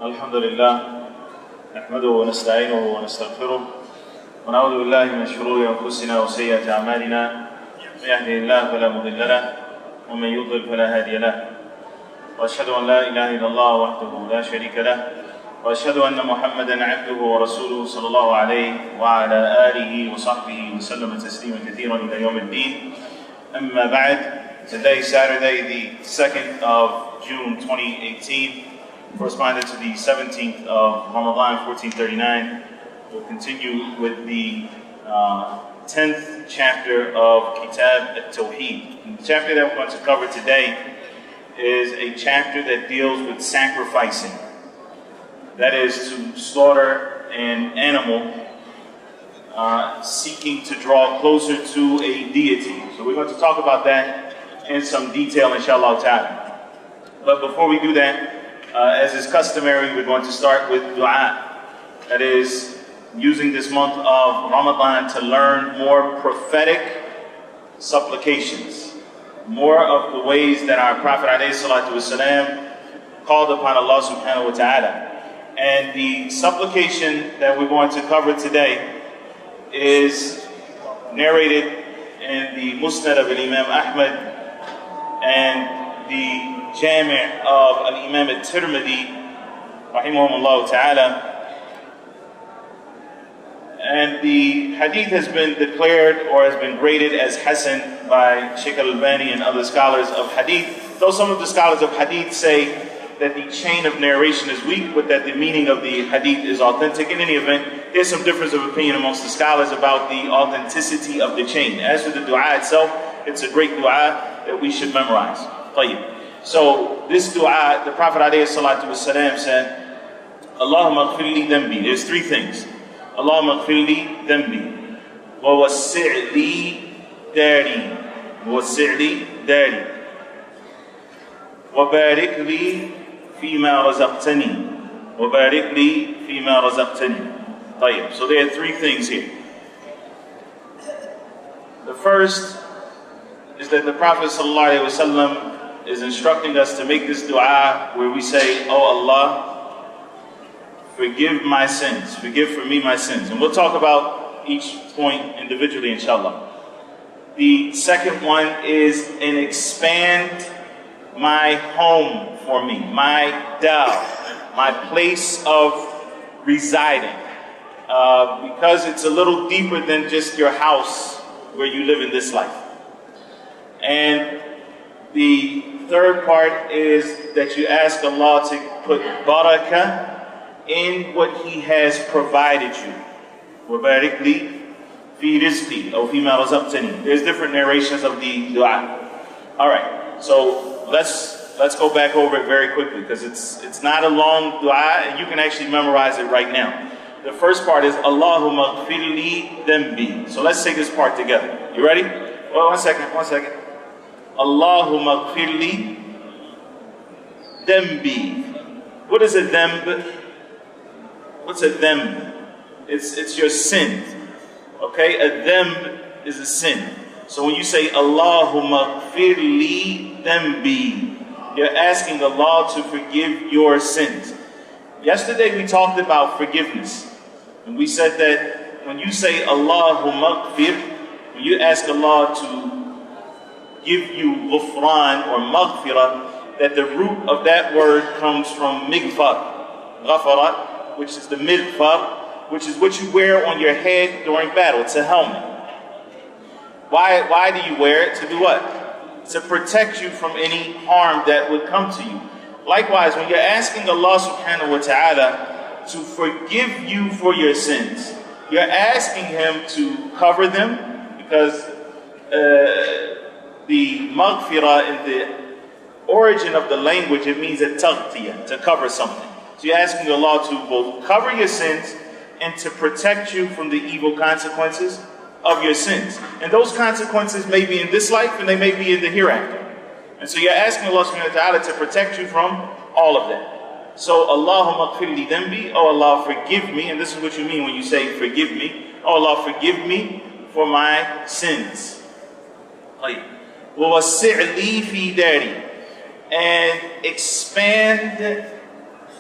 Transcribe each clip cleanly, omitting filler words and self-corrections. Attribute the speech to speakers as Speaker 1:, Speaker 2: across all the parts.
Speaker 1: الحمد لله نحمده ونستعينه ونستغفره ونعوذ بالله من شرور أنفسنا وسيئات أعمالنا من يهده الله فلا مضل له ومن يضلل فلا هادي له وأشهد أن لا إله إلا الله وحده لا شريك له وأشهد أن محمدا عبده ورسوله صلى الله عليه وعلى آله وصحبه وسلم تسليما كثيرا إلى يوم الدين. أما بعد, today Saturday the 2nd of June 2018, corresponding to the 17th of Ramadan 1439. We'll continue with the 10th chapter of Kitab al-Tawheed. The chapter that we're going to cover today is a chapter that deals with sacrificing. That is to slaughter an animal seeking to draw closer to a deity. So we're going to talk about that in some detail, inshallah ta'ala. But before we do that, as is customary, we're going to start with dua. That is, using this month of Ramadan to learn more prophetic supplications. More of the ways that our Prophet ﷺ called upon Allah subhanahu wa ta'ala. And the supplication that we're going to cover today is narrated in the Musnad of Imam Ahmad and the Jami' of Imam al-Tirmidhi rahimahumullah ta'ala. And the hadith has been declared or has been graded as Hasan by Shaykh al-Albani and other scholars of hadith. Though some of the scholars of hadith say that the chain of narration is weak, but that the meaning of the hadith is authentic. In any event, there's some difference of opinion amongst the scholars about the authenticity of the chain. As for the dua itself, it's a great dua that we should memorize. So this dua, the Prophet ﷺ said, Allahumma ghfirli dhanbi. There's three things. Allahumma ghfirli dhanbi. Wa wasi'li dari. Wa wasi'li dari. Wa barik li fima razaqtani. Wa barik li fima razaqtani. So there are three things here. The first is that the Prophet ﷺ is instructing us to make this dua where we say, Oh Allah, forgive my sins, forgive for me my sins. And we'll talk about each point individually, inshallah. The second one is, and expand my home for me, my dar, my place of residing. Because it's a little deeper than just your house where you live in this life. And the third part is that you ask Allah to put barakah in what He has provided you. وَبَارِكْ لِي فِي رِزْقِي أو فِيمَا رَزَقْتَنِي. There's different narrations of the dua. Alright, so let's go back over it very quickly because it's not a long dua and you can actually memorize it right now. The first part is Allahumma ghfir li dhanbi. So let's say this part together. You ready? Well, one second. Allahumma ghfir li dhanbi. What is a dhanb? What's a dhanb? It's your sin. Okay? A dhanb is a sin. So when you say Allahumma ghfir li dhanbi, you're asking Allah to forgive your sins. Yesterday we talked about forgiveness. And we said that when you say Allahumma ghfir, when you ask Allah to give you ghufran or maghfirah, that the root of that word comes from mighfar, ghafara, which is the mighfar, which is what you wear on your head during battle. It's a helmet. Why do you wear it? To do what? To protect you from any harm that would come to you. Likewise, when you're asking Allah subhanahu wa ta'ala to forgive you for your sins, you're asking Him to cover them because the maghfirah in the origin of the language, it means a taghtiya, to cover something. So you're asking Allah to both cover your sins and to protect you from the evil consequences of your sins. And those consequences may be in this life and they may be in the hereafter. And so you're asking Allah subhanahu wa ta'ala to protect you from all of that. So Allahumma ghfir li dhanbi, oh Allah, forgive me. And this is what you mean when you say forgive me. Oh Allah, forgive me for my sins. وَوَسِّعْ لِي فِي دَارِي, and expand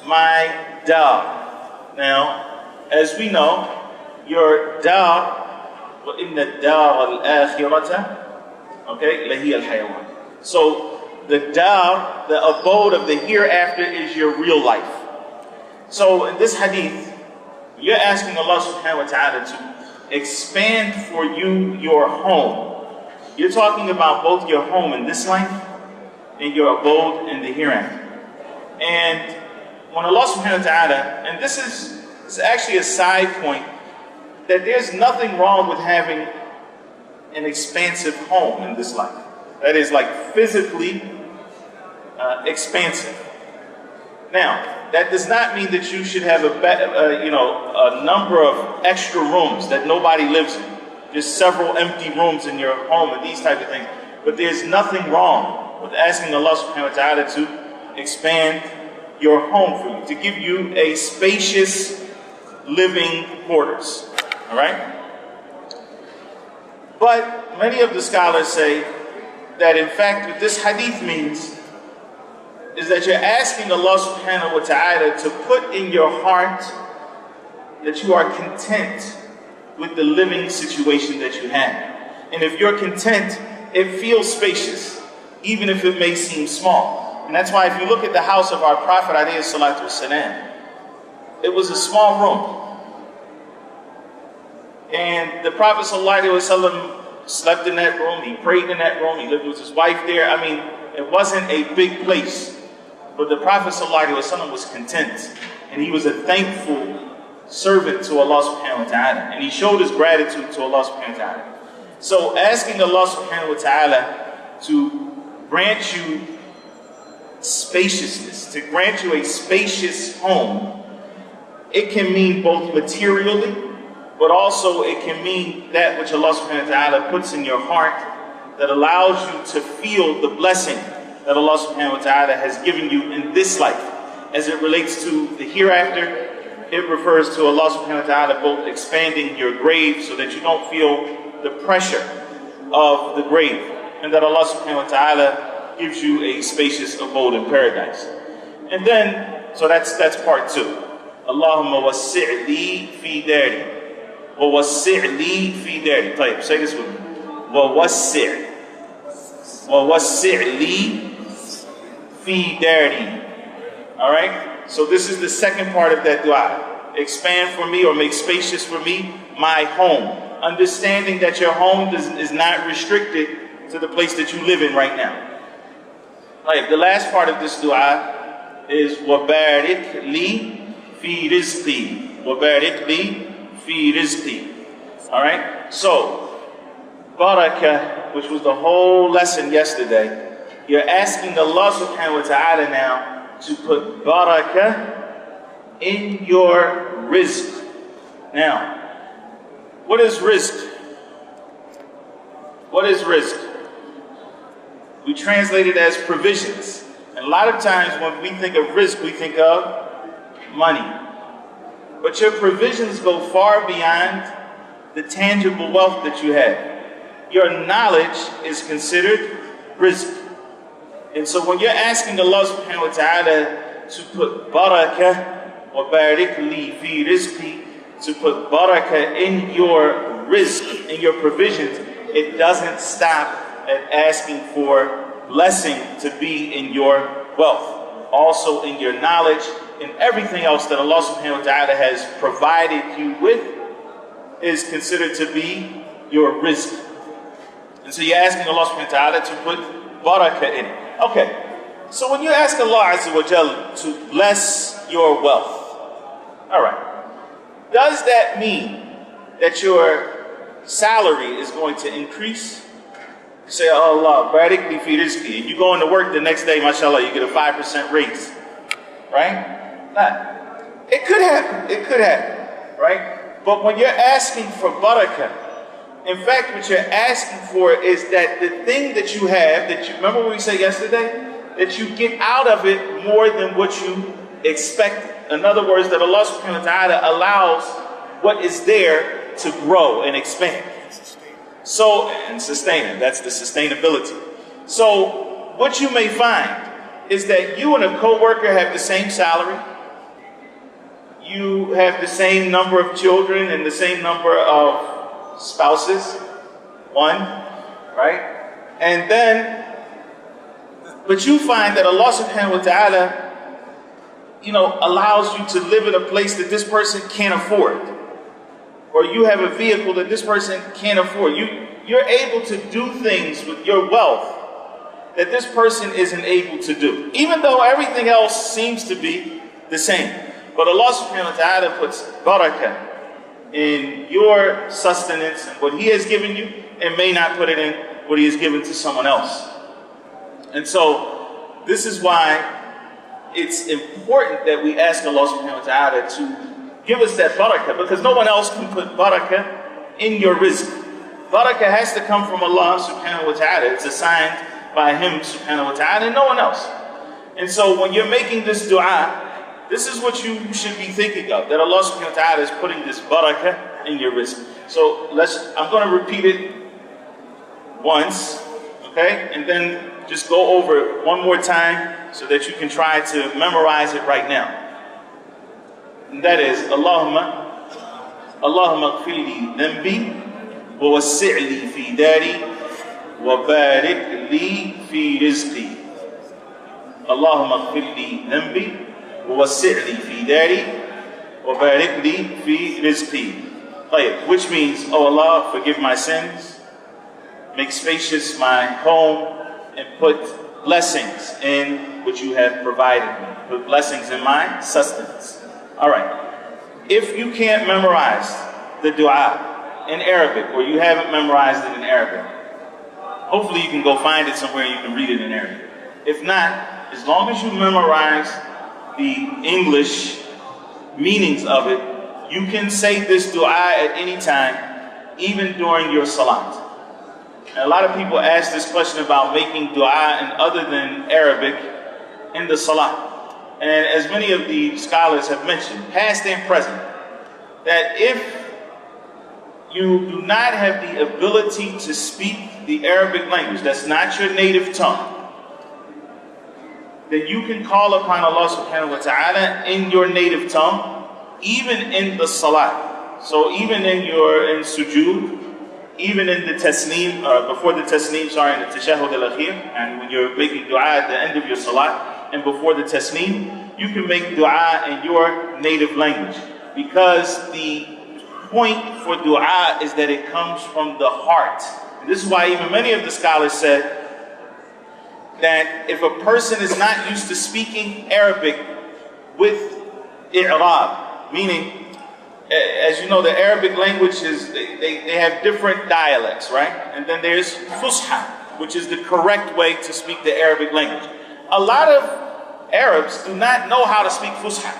Speaker 1: my dar. Now, as we know, your dar, وَإِنَّ الدَّارَ الْآخِرَةَ, okay, لَهِيَ الْحَيَوَانِ. So, the dar, the abode of the hereafter, is your real life. So, in this hadith, you're asking Allah subhanahu wa ta'ala to expand for you your home. You're talking about both your home in this life and your abode in the hereafter. And when Allah subhanahu wa ta'ala, and this is actually a side point, that there's nothing wrong with having an expansive home in this life. That is like physically expansive. Now, that does not mean that you should have a number of extra rooms that nobody lives in. Just several empty rooms in your home and these type of things. But there's nothing wrong with asking Allah subhanahu wa ta'ala to expand your home for you, to give you a spacious living quarters. All right? But many of the scholars say that in fact what this hadith means is that you're asking Allah subhanahu wa ta'ala to put in your heart that you are content with the living situation that you have. And if you're content, it feels spacious, even if it may seem small. And that's why if you look at the house of our Prophet alayhi salatu wasalam, it was a small room. And the Prophet sallallahu alaihi wasallam slept in that room, he prayed in that room, he lived with his wife there. I mean, it wasn't a big place. But the Prophet ﷺ was content, and he was a thankful servant to Allah subhanahu wa ta'ala, and he showed his gratitude to Allah subhanahu wa ta'ala. So asking Allah subhanahu wa ta'ala to grant you spaciousness, to grant you a spacious home, it can mean both materially, but also it can mean that which Allah subhanahu wa ta'ala puts in your heart that allows you to feel the blessing that Allah subhanahu wa ta'ala has given you in this life. As it relates to the hereafter, it refers to Allah subhanahu wa ta'ala both expanding your grave so that you don't feel the pressure of the grave, and that Allah subhanahu wa ta'ala gives you a spacious abode in paradise. And then, so that's part two. Allahumma wassi'li fi dari. Wa wassi'li fi dari. Tayyib, say this with me. Wa wassi'li fi dari. Alright? So this is the second part of that dua. Expand for me, or make spacious for me, my home. Understanding that your home is not restricted to the place that you live in right now. Right, the last part of this dua is وَبَارِكْ لِي فِي رِزْقِي وَبَارِكْ لِي فِي رِزْقِي. Alright, so barakah, which was the whole lesson yesterday, you're asking Allah subhanahu wa ta'ala now to put barakah in your rizq. Now, what is rizq? What is rizq? We translate it as provisions. And a lot of times when we think of rizq, we think of money. But your provisions go far beyond the tangible wealth that you have. Your knowledge is considered rizq. And so when you're asking Allah subhanahu wa ta'ala to put barakah, wa barik li fi rizqi, to put barakah in your rizq, in your provisions, it doesn't stop at asking for blessing to be in your wealth, also in your knowledge, and everything else that Allah subhanahu wa ta'ala has provided you with is considered to be your rizq. And so you're asking Allah subhanahu wa ta'ala to put barakah in it. Okay, so when you ask Allah Azza wa Jal to bless your wealth, alright, does that mean that your salary is going to increase? You say, oh Allah, barik li fi rizqi, and you go into work the next day, mashallah, you get a 5% raise, right? Nah. It could happen, right? But when you're asking for barakah, in fact, what you're asking for is that the thing that you have, that you remember what we said yesterday, that you get out of it more than what you expected. In other words, that Allah subhanahu wa ta'ala allows what is there to grow and expand. So, and sustain it, that's the sustainability. So, what you may find is that you and a co-worker have the same salary, you have the same number of children and the same number of spouses, one, right? And then, but you find that Allah subhanahu wa ta'ala, allows you to live in a place that this person can't afford. Or you have a vehicle that this person can't afford. You're able to do things with your wealth that this person isn't able to do, even though everything else seems to be the same. But Allah subhanahu wa ta'ala puts barakah in your sustenance and what He has given you, and may not put it in what He has given to someone else. And so this is why it's important that we ask Allah subhanahu wa ta'ala to give us that barakah, because no one else can put barakah in your rizq. Barakah has to come from Allah subhanahu wa ta'ala. It's assigned by Him subhanahu wa ta'ala and no one else. And so when you're making this dua, this is what you should be thinking of, that Allah subhanahu wa ta'ala is putting this barakah in your rizq. So I'm going to repeat it once, okay? And then just go over it one more time so that you can try to memorize it right now. And that is, Allahumma ighfir li dhanbi wa wassi' li fi dari wa barik li fi rizqi. Allahumma ighfir li dhanbi wa wassi' li fi dari wa barik li fi rizqi. Which means, oh Allah, forgive my sins, make spacious my home, and put blessings in what you have provided me. Put blessings in my sustenance. All right. If you can't memorize the dua in Arabic, or you haven't memorized it in Arabic, hopefully you can go find it somewhere and you can read it in Arabic. If not, as long as you memorize the English meanings of it, you can say this dua at any time, even during your salat. And a lot of people ask this question about making dua in other than Arabic in the salat. And as many of the scholars have mentioned, past and present, that if you do not have the ability to speak the Arabic language, that's not your native tongue, then you can call upon Allah subhanahu wa ta'ala in your native tongue, even in the salat. So even in sujood, even in the tasneem, before the tasneem, in the tashahhud al-akhir, and when you're making dua at the end of your salat, and before the tasneem, you can make dua in your native language. Because the point for dua is that it comes from the heart. And this is why even many of the scholars said that if a person is not used to speaking Arabic with i'rab, meaning, as you know, the Arabic language is, they have different dialects, right? And then there's fusha, which is the correct way to speak the Arabic language. A lot of Arabs do not know how to speak fusha.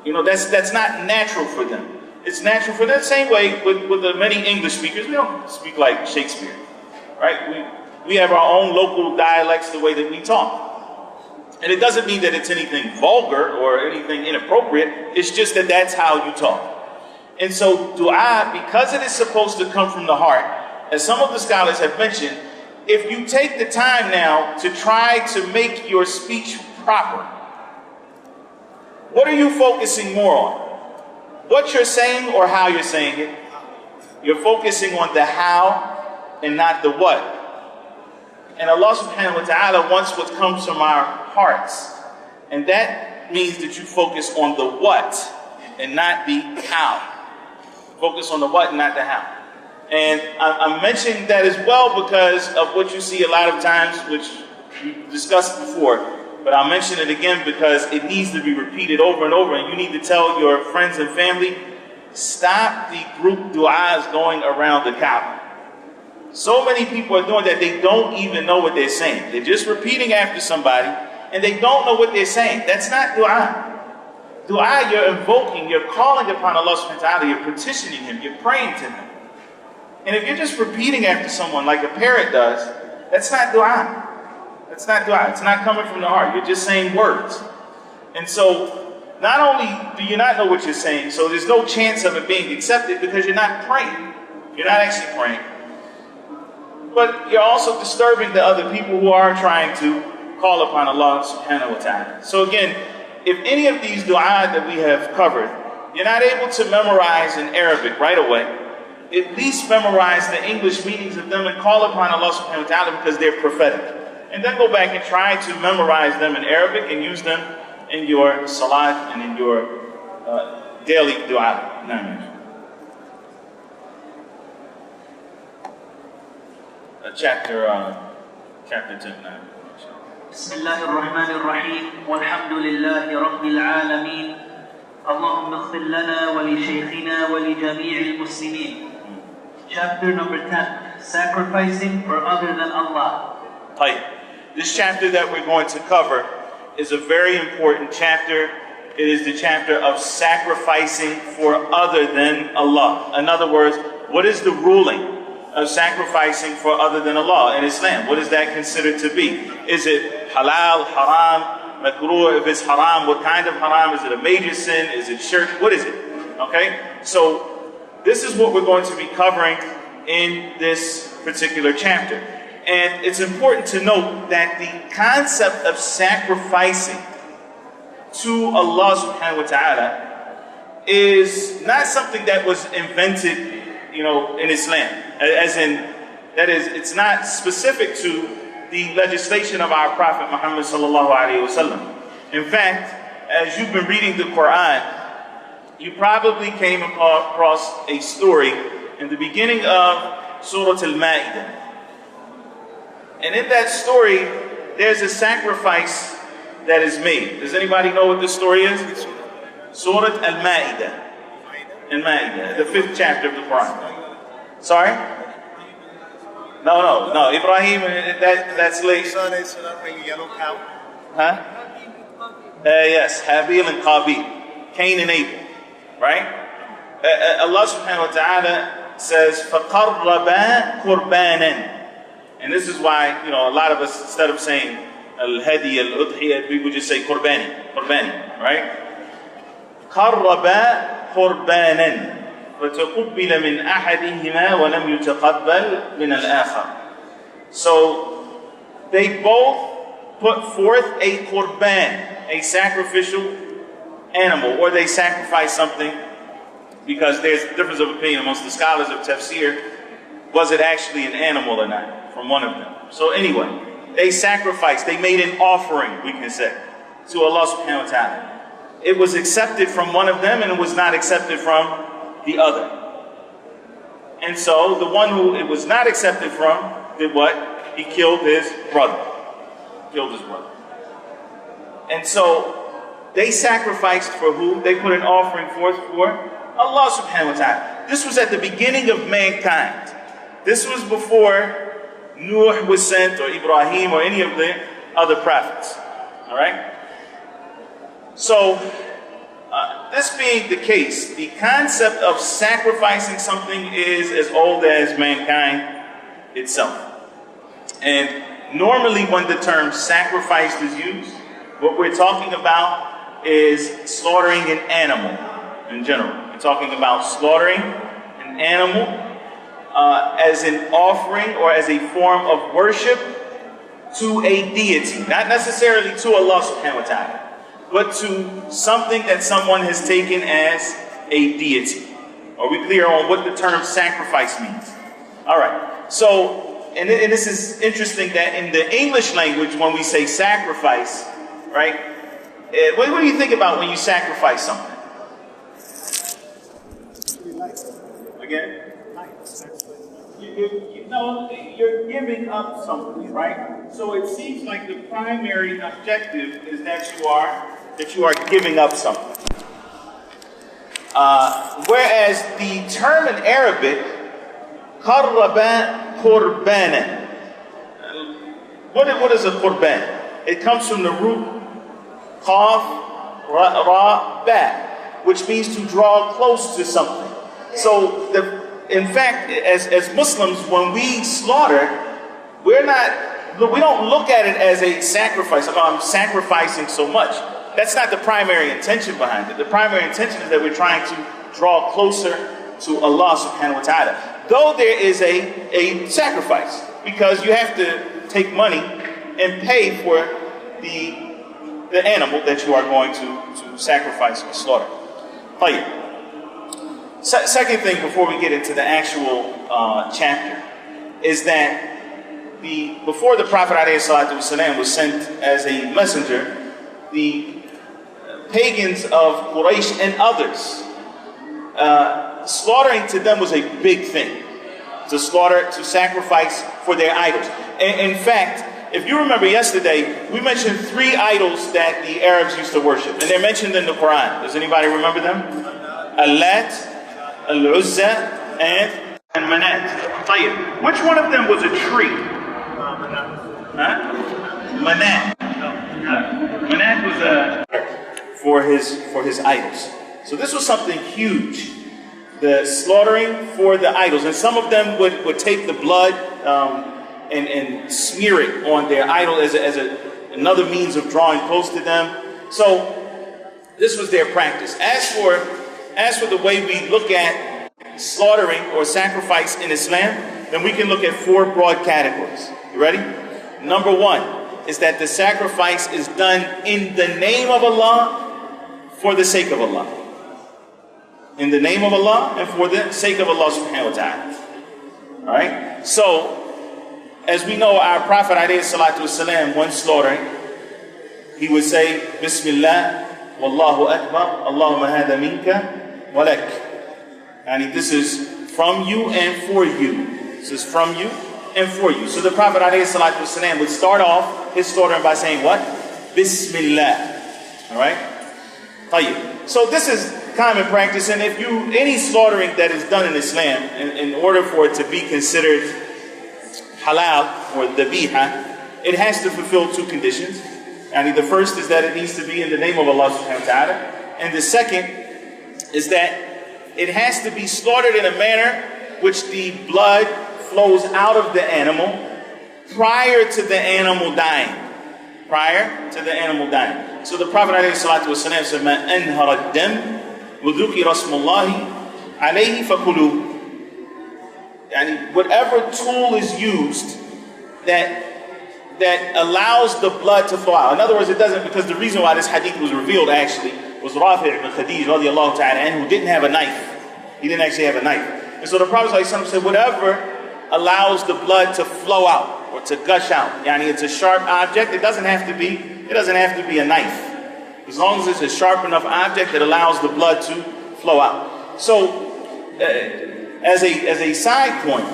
Speaker 1: That's not natural for them. It's natural for them. Same way with the many English speakers. We don't speak like Shakespeare, right? We have our own local dialects, the way that we talk. And it doesn't mean that it's anything vulgar or anything inappropriate. It's just that that's how you talk. And so dua, because it is supposed to come from the heart, as some of the scholars have mentioned, if you take the time now to try to make your speech proper, what are you focusing more on? What you're saying or how you're saying it? You're focusing on the how and not the what. And Allah subhanahu wa ta'ala wants what comes from our hearts. And that means that you focus on the what and not the how. Focus on the what and not the how. And I'm mentioning that as well because of what you see a lot of times, which we discussed before. But I'll mention it again because it needs to be repeated over and over. And you need to tell your friends and family, stop the group du'as going around the Kaaba. So many people are doing that, they don't even know what they're saying. They're just repeating after somebody, and they don't know what they're saying. That's not dua. Dua, you're invoking, you're calling upon Allah subhanahu wa ta'ala, you're petitioning Him, you're praying to Him. And if you're just repeating after someone like a parrot does, that's not dua. That's not dua. It's not coming from the heart. You're just saying words. And so, not only do you not know what you're saying, so there's no chance of it being accepted because you're not praying. You're not actually praying. But you're also disturbing the other people who are trying to call upon Allah subhanahu wa ta'ala. So again, if any of these dua that we have covered, you're not able to memorize in Arabic right away, at least memorize the English meanings of them and call upon Allah subhanahu wa ta'ala because they're prophetic. And then go back and try to memorize them in Arabic and use them in your salat and in your daily dua. Chapter 10 now.
Speaker 2: بسم الله الرحمن الرحيم والحمد لله رب العالمين اللهم اغفر لنا ولشيخنا ولجميع المسلمين. Chapter number 10, sacrificing for other than Allah.
Speaker 1: This chapter that we're going to cover is a very important chapter. It is the chapter of sacrificing for other than Allah. In other words, what is the ruling of sacrificing for other than Allah in Islam? What is that considered to be? Is it halal, haram, makruh? If it's haram, what kind of haram? Is it a major sin? Is it shirk? What is it? Okay? So this is what we're going to be covering in this particular chapter. And it's important to note that the concept of sacrificing to Allah subhanahu wa ta'ala is not something that was invented, in Islam. As in, that is, it's not specific to the legislation of our Prophet Muhammad sallallahu alaihi wasallam. In fact, as you've been reading the Quran, you probably came across a story in the beginning of Surah Al-Ma'idah. And in that story, there's a sacrifice that is made. Does anybody know what this story is? Surah Al-Ma'idah. Al-Ma'idah, the 5th chapter of the Quran. Sorry? No. Ibrahim, that's late. Huh? Yes, Habil and Qabil. Cain and Abel. Right? Allah subhanahu wa ta'ala says, فَقَرَّبَا قُرْبَانًا. And this is why, a lot of us, instead of saying al-hadi, al-udhiyah, we would just say qurbani, right? قَرَّبَا قُرْبَانًا فَتَقُبِّلَ مِنْ أَحَدِهِمَا وَلَمْ يُتَقَبَّلْ مِنَ الْآخَرِ. So, they both put forth a qurban, a sacrificial animal, or they sacrifice something, because there's a difference of opinion amongst the scholars of tafsir, was it actually an animal or not, from one of them. So anyway, they sacrificed, they made an offering, we can say, to Allah subhanahu wa ta'ala. It was accepted from one of them and it was not accepted from the other. And so the one who it was not accepted from did what? He killed his brother. And so they sacrificed for who? They put an offering forth for Allah subhanahu wa ta'ala. This was at the beginning of mankind. This was before Nuh was sent, or Ibrahim, or any of the other prophets. Alright? So, this being the case, the concept of sacrificing something is as old as mankind itself. And normally when the term sacrificed is used, what we're talking about is slaughtering an animal in general. We're talking about slaughtering an animal as an offering or as a form of worship to a deity. Not necessarily to Allah subhanahu wa ta'ala, but to something that someone has taken as a deity. Are we clear on what the term sacrifice means? Alright, so, and this is interesting that in the English language, when we say sacrifice, right, what do you think about when you sacrifice something? Again? You're giving up something, right? So it seems like the primary objective is that you are giving up something. Whereas the term in Arabic, qarraba qurbanan. What is a qurban? It comes from the root qaf ra ba, which means to draw close to something. So in fact, as Muslims, when we slaughter, we don't look at it as a sacrifice. I'm sacrificing so much. That's not the primary intention behind it. The primary intention is that we're trying to draw closer to Allah subhanahu wa ta'ala. Though there is a sacrifice, because you have to take money and pay for the the animal that you are going to sacrifice or slaughter. Second thing before we get into the actual chapter is that before the Prophet ﷺ was sent as a messenger, the pagans of Quraysh and others, slaughtering to them was a big thing. To slaughter, to sacrifice for their idols. In fact, if you remember yesterday, we mentioned 3 idols that the Arabs used to worship. And they're mentioned in the Quran. Does anybody remember them? Al-Lat, Al-Uzza, and Manat. Which one of them was a tree? Manat. Manat was for his idols. So this was something huge. The slaughtering for the idols. And some of them would take the blood and smear it on their idol as another means of drawing close to them. So this was their practice. As for the way we look at slaughtering or sacrifice in Islam, then we can look at 4 broad categories. You ready? Number 1 is that the sacrifice is done in the name of Allah for the sake of Allah. In the name of Allah and for the sake of Allah subhanahu wa ta'ala. Alright? So, as we know, our Prophet ﷺ, when slaughtering, he would say, Bismillah, Wallahu Akbar, Allahumma hada minka, walak. And this is from you and for you. This is from you and for you. So the Prophet ﷺ would start off his slaughtering by saying what? Bismillah. Alright? So this is common practice, and if any slaughtering that is done in Islam, in order for it to be considered halal or dhabiha, it has to fulfill 2 conditions. And the first is that it needs to be in the name of Allah subhanahu wa ta'ala, and the second is that it has to be slaughtered in a manner which the blood flows out of the animal prior to the animal dying. Prior to the animal dying. So the Prophet ﷺ said, "Ma anhara ad-dam وذكر اسم الله عليه فكلوا." And whatever tool is used that allows the blood to flow out. In other words, it doesn't, because the reason why this hadith was revealed actually was Rafi' ibn Khadij radiallahu ta'ala anhu, who didn't have a knife. He didn't actually have a knife. And so the Prophet ﷺ said, whatever allows the blood to flow out or to gush out. Yani it's a sharp object. It doesn't have to be a knife. As long as it's a sharp enough object that allows the blood to flow out. So, as a side point,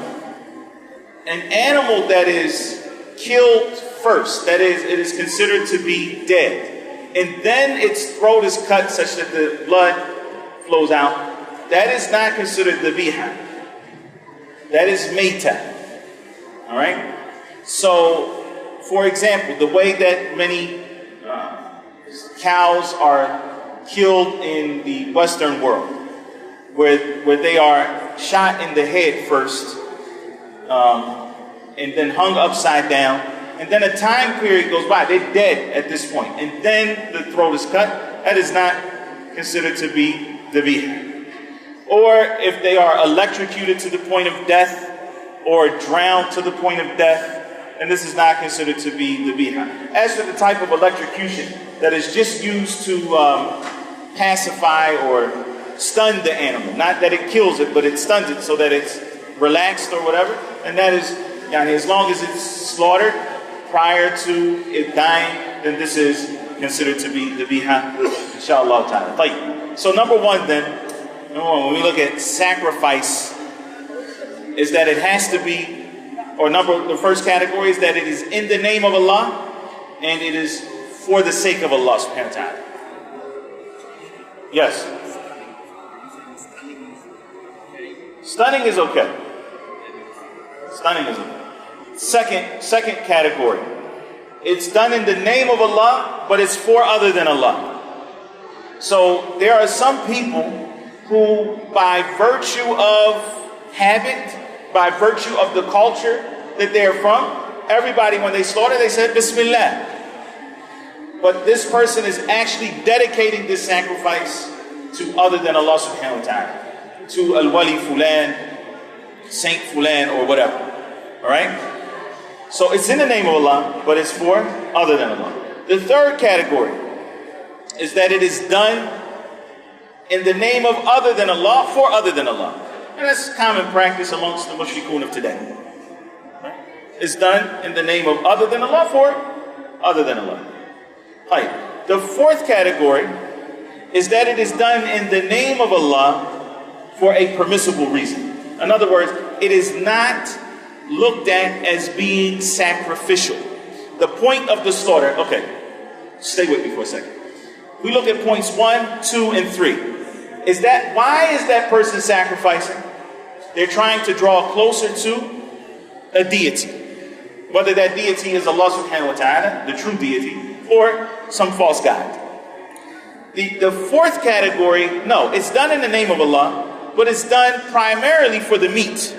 Speaker 1: an animal that is killed first, that is, it is considered to be dead, and then its throat is cut such that the blood flows out, that is not considered dhabiha. That is meita. Alright? So, for example, the way that many cows are killed in the Western world, where they are shot in the head first, and then hung upside down, and then a time period goes by. They're dead at this point, and then the throat is cut. That is not considered to be dhabiha. Or if they are electrocuted to the point of death, or drowned to the point of death, and this is not considered to be dhabiha. As for the type of electrocution that is just used to pacify or stun the animal, not that it kills it, but it stuns it so that it's relaxed or whatever, and that is, as long as it's slaughtered prior to it dying, then this is considered to be dhabiha, inshallah ta'ala. So number one, when we look at sacrifice, is that it has to be, the first category is that it is in the name of Allah, and it is for the sake of Allah subhanahu wa ta'ala. Yes. Stunning is okay. Stunning is okay. Second category. It's done in the name of Allah, but it's for other than Allah. So there are some people who, by virtue of habit, by virtue of the culture that they're from, everybody, when they slaughter, they said Bismillah. But this person is actually dedicating this sacrifice to other than Allah subhanahu wa ta'ala, to Al-Wali Fulan, Saint Fulan, or whatever. Alright? So it's in the name of Allah, but it's for other than Allah. The third category is that it is done in the name of other than Allah, for other than Allah. And that's common practice amongst the mushrikun of today. Right? It's done in the name of other than Allah, for other than Allah. Right. The fourth category is that it is done in the name of Allah for a permissible reason. In other words, it is not looked at as being sacrificial. The point of the slaughter, okay, stay with me for a second. We look at points 1, 2, and 3. Why is that person sacrificing? They're trying to draw closer to a deity. Whether that deity is Allah subhanahu wa ta'ala, the true deity, or some false god. The fourth category, no, it's done in the name of Allah, but it's done primarily for the meat.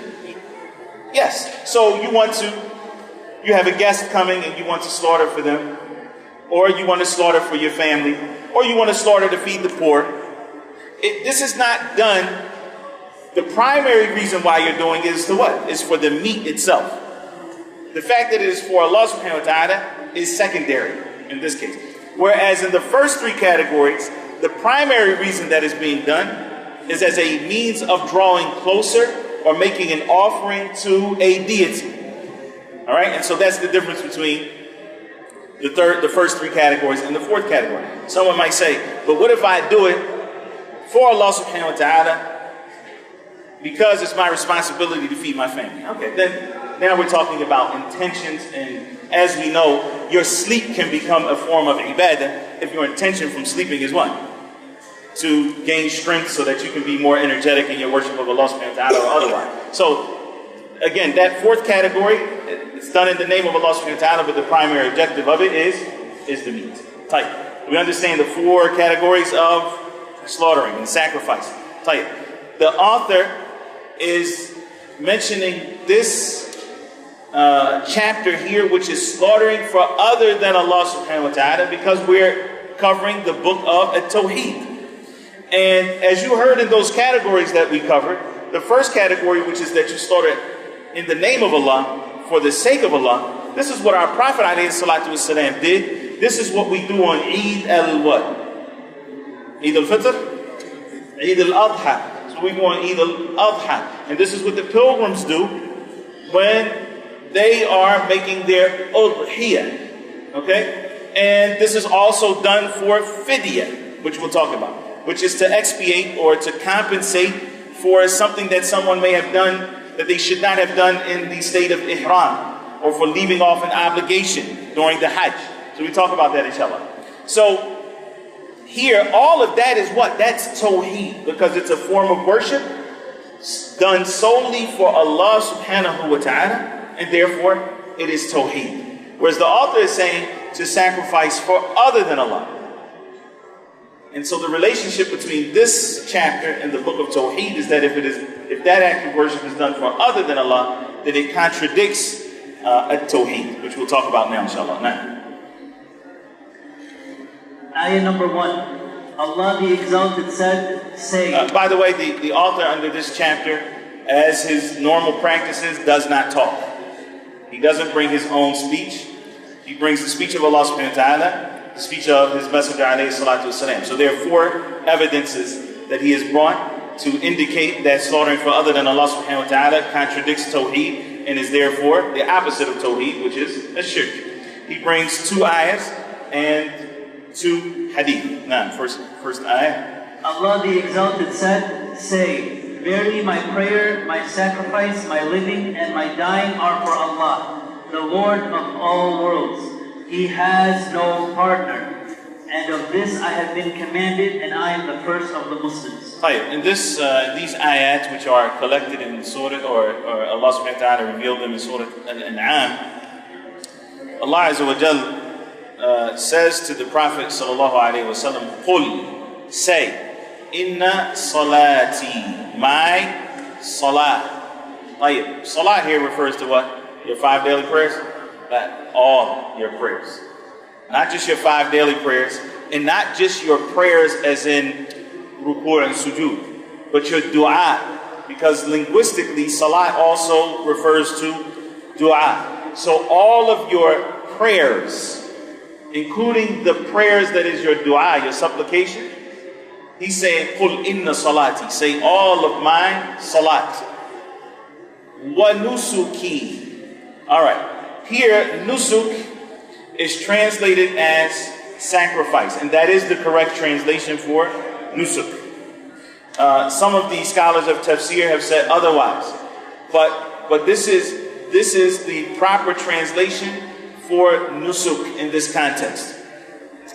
Speaker 1: Yes, so you have a guest coming and you want to slaughter for them, or you want to slaughter for your family, or you want to slaughter to feed the poor. This is not done. The primary reason why you're doing it is to what? Is for the meat itself. The fact that it is for Allah subhanahu wa ta'ala is secondary in this case. Whereas in the first three categories, the primary reason that is being done is as a means of drawing closer or making an offering to a deity. All right, and so that's the difference between the first three categories and the fourth category. Someone might say, but what if I do it for Allah subhanahu wa ta'ala because it's my responsibility to feed my family? Okay, then now we're talking about intentions, and as we know, your sleep can become a form of ibadah if your intention from sleeping is what? To gain strength so that you can be more energetic in your worship of Allah subhanahu wa ta'ala or otherwise. So again, that fourth category, it's done in the name of Allah subhanahu wa ta'ala, but the primary objective of it is the meat. Type. We understand the four categories of slaughtering and sacrifice. Type. The author is mentioning this chapter here, which is slaughtering for other than Allah subhanahu wa ta'ala, because we're covering the book of At-Tawheed. And as you heard in those categories that we covered, the first category, which is that you slaughter in the name of Allah, for the sake of Allah, this is what our Prophet ﷺ did. This is what we do on Eid al-what? Eid al-Fitr? Eid al-Adha. So we go on Eid al-Adha. And this is what the pilgrims do when they are making their udhiyah. Okay? And this is also done for fidyah, which we'll talk about, which is to expiate or to compensate for something that someone may have done that they should not have done in the state of ihram, or for leaving off an obligation during the hajj. So we talk about that inshallah. So here, all of that is what? That's tawheed, because it's a form of worship done solely for Allah subhanahu wa ta'ala, and therefore it is tawheed. Whereas the author is saying to sacrifice for other than Allah. And so the relationship between this chapter and the book of Tawheed is that if that act of worship is done for other than Allah, then it contradicts At-Tawheed, which we'll talk about now, inshallah. Now.
Speaker 2: Ayah number 1. Allah the Exalted said, say.
Speaker 1: By the way, the author under this chapter, as his normal practices, does not talk. He doesn't bring his own speech. He brings the speech of Allah subhanahu wa ta'ala, the speech of his messenger alayhi salatu wasalam. So there are four evidences that he has brought to indicate that slaughtering for other than Allah subhanahu wa ta'ala contradicts Tawheed and is therefore the opposite of Tawheed, which is Ash-Shirk. He brings 2 ayahs and 2 hadith. Now, first ayah.
Speaker 2: Allah the Exalted said, say, verily my prayer, my sacrifice, my living, and my dying are for Allah, the Lord of all worlds. He has no partner. And of this I have been commanded, and I am the first of the Muslims.
Speaker 1: In these ayat, which are collected in Surah, or Allah subhanahu wa ta'ala revealed them in Surah Al-An'am, Allah Azza wa Jal says to the Prophet sallallahu alayhi wa sallam, Qul, say, Inna salati, my salah. Salah here refers to what? Your 5 daily prayers? All your prayers. Not just your 5 daily prayers, and not just your prayers as in ruku' and sujood, but your dua, because linguistically, salat also refers to dua. So all of your prayers, including the prayers that is your dua, your supplication, he's saying, Qul inna salati, say all of my salat. Wa nusuki. Alright, here nusuk is translated as sacrifice, and that is the correct translation for nusuk. Some of the scholars of tafsir have said otherwise, but this is the proper translation for nusuk in this context.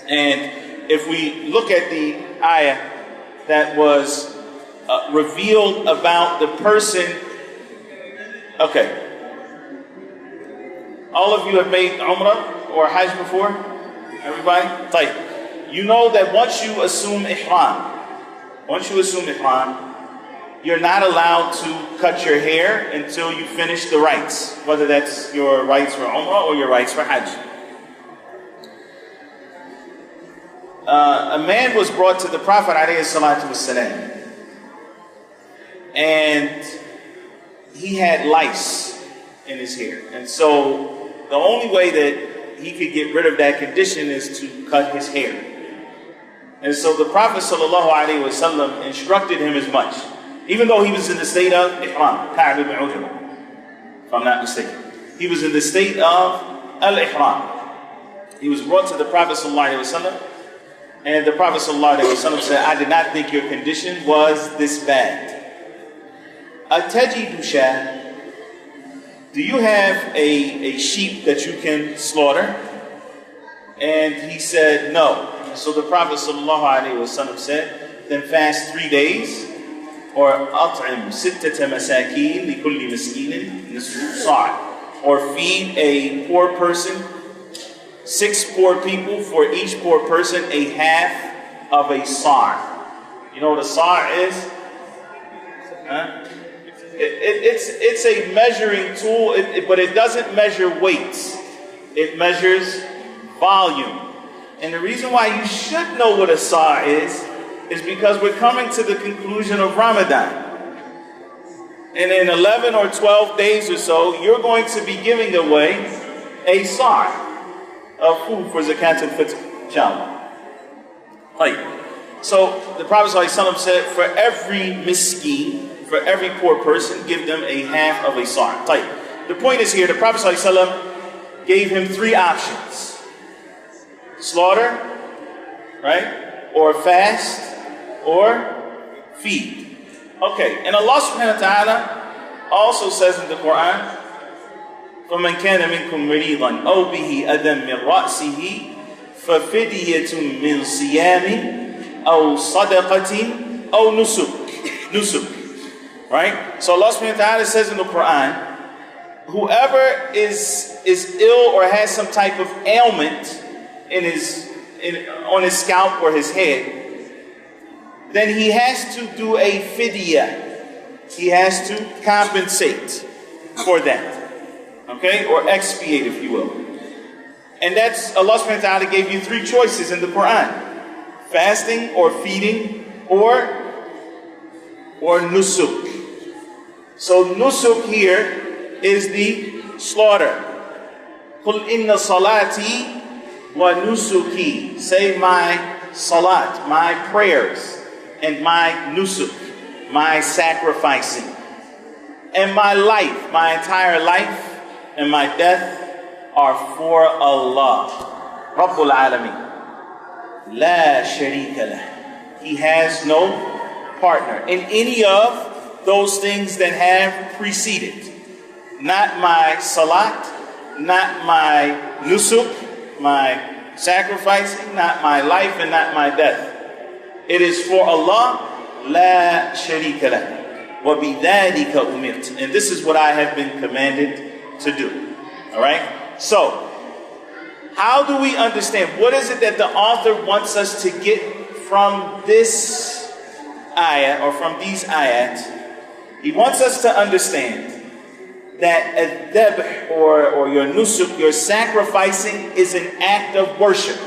Speaker 1: And if we look at the ayah that was revealed about the person, okay, all of you have made umrah or hajj before? Everybody? Tayyib. You know that once you assume ihram, you're not allowed to cut your hair until you finish the rites, whether that's your rites for umrah or your rites for hajj. A man was brought to the Prophet ﷺ, and he had lice in his hair. And so the only way that he could get rid of that condition is to cut his hair. And so the Prophet ﷺ instructed him as much, even though he was in the state of ihram, if I'm not mistaken. He was in the state of al-ihram. He was brought to the Prophet ﷺ, and the Prophet ﷺ said, I did not think your condition was this bad. Atajidu shah, do you have a sheep that you can slaughter? And he said, no. So the Prophet ﷺ said, then fast 3 days, or at'im sittata masakin li kulli miskinin nisfu sa', or feed a poor person, 6 poor people, for each poor person a half of a sa'. You know what a sa' is? Huh? It's a measuring tool, but it doesn't measure weights. It measures volume. And the reason why you should know what a sa' is because we're coming to the conclusion of Ramadan. And in 11 or 12 days or so, you're going to be giving away a sa' of food for zakat al-fitr, inshallah. Right. So the Prophet ﷺ said, for every miskin, for every poor person, give them a half of a sa'. Right. The point is here, the Prophet ﷺ gave him 3 options. Slaughter, right? Or fast, or feed. Okay, and Allah subhanahu wa ta'ala also says in the Quran, فَمَنْ كَانَ مِنْكُمْ مَرِيضًا أَوْ بِهِ أَذًى مِنْ رَأْسِهِ فَفِدْيَةٌ مِنْ صِيَامٍ أَوْ صَدَقَةٍ أَوْ نُسُكٍ. Right? So Allah subhanahu wa ta'ala says in the Quran, whoever is ill or has some type of ailment on his scalp or his head, then he has to do a fidyah. He has to compensate for that. Okay? Or expiate, if you will. And that's, Allah subhanahu wa ta'ala gave you 3 choices in the Quran. Fasting or feeding or nusuk. So nusuk here is the slaughter. قُلْ إِنَّ صَلَاتِي وَنُسُكِي. Say my salat, my prayers, and my nusuk, my sacrificing, and my life, my entire life, and my death are for Allah, Rabbul Alameen. La sharika lah. He has no partner in any of those things that have preceded. Not my salat, not my nusuk, my sacrificing, not my life, and not my death. It is for Allah, la sharika lah. Wa bidhalika umirt. And this is what I have been commanded to do. Alright? So, how do we understand? What is it that the author wants us to get from this ayah, or from these ayat? He wants us to understand that al-dhabh, or your nusuk, your sacrificing, is an act of worship.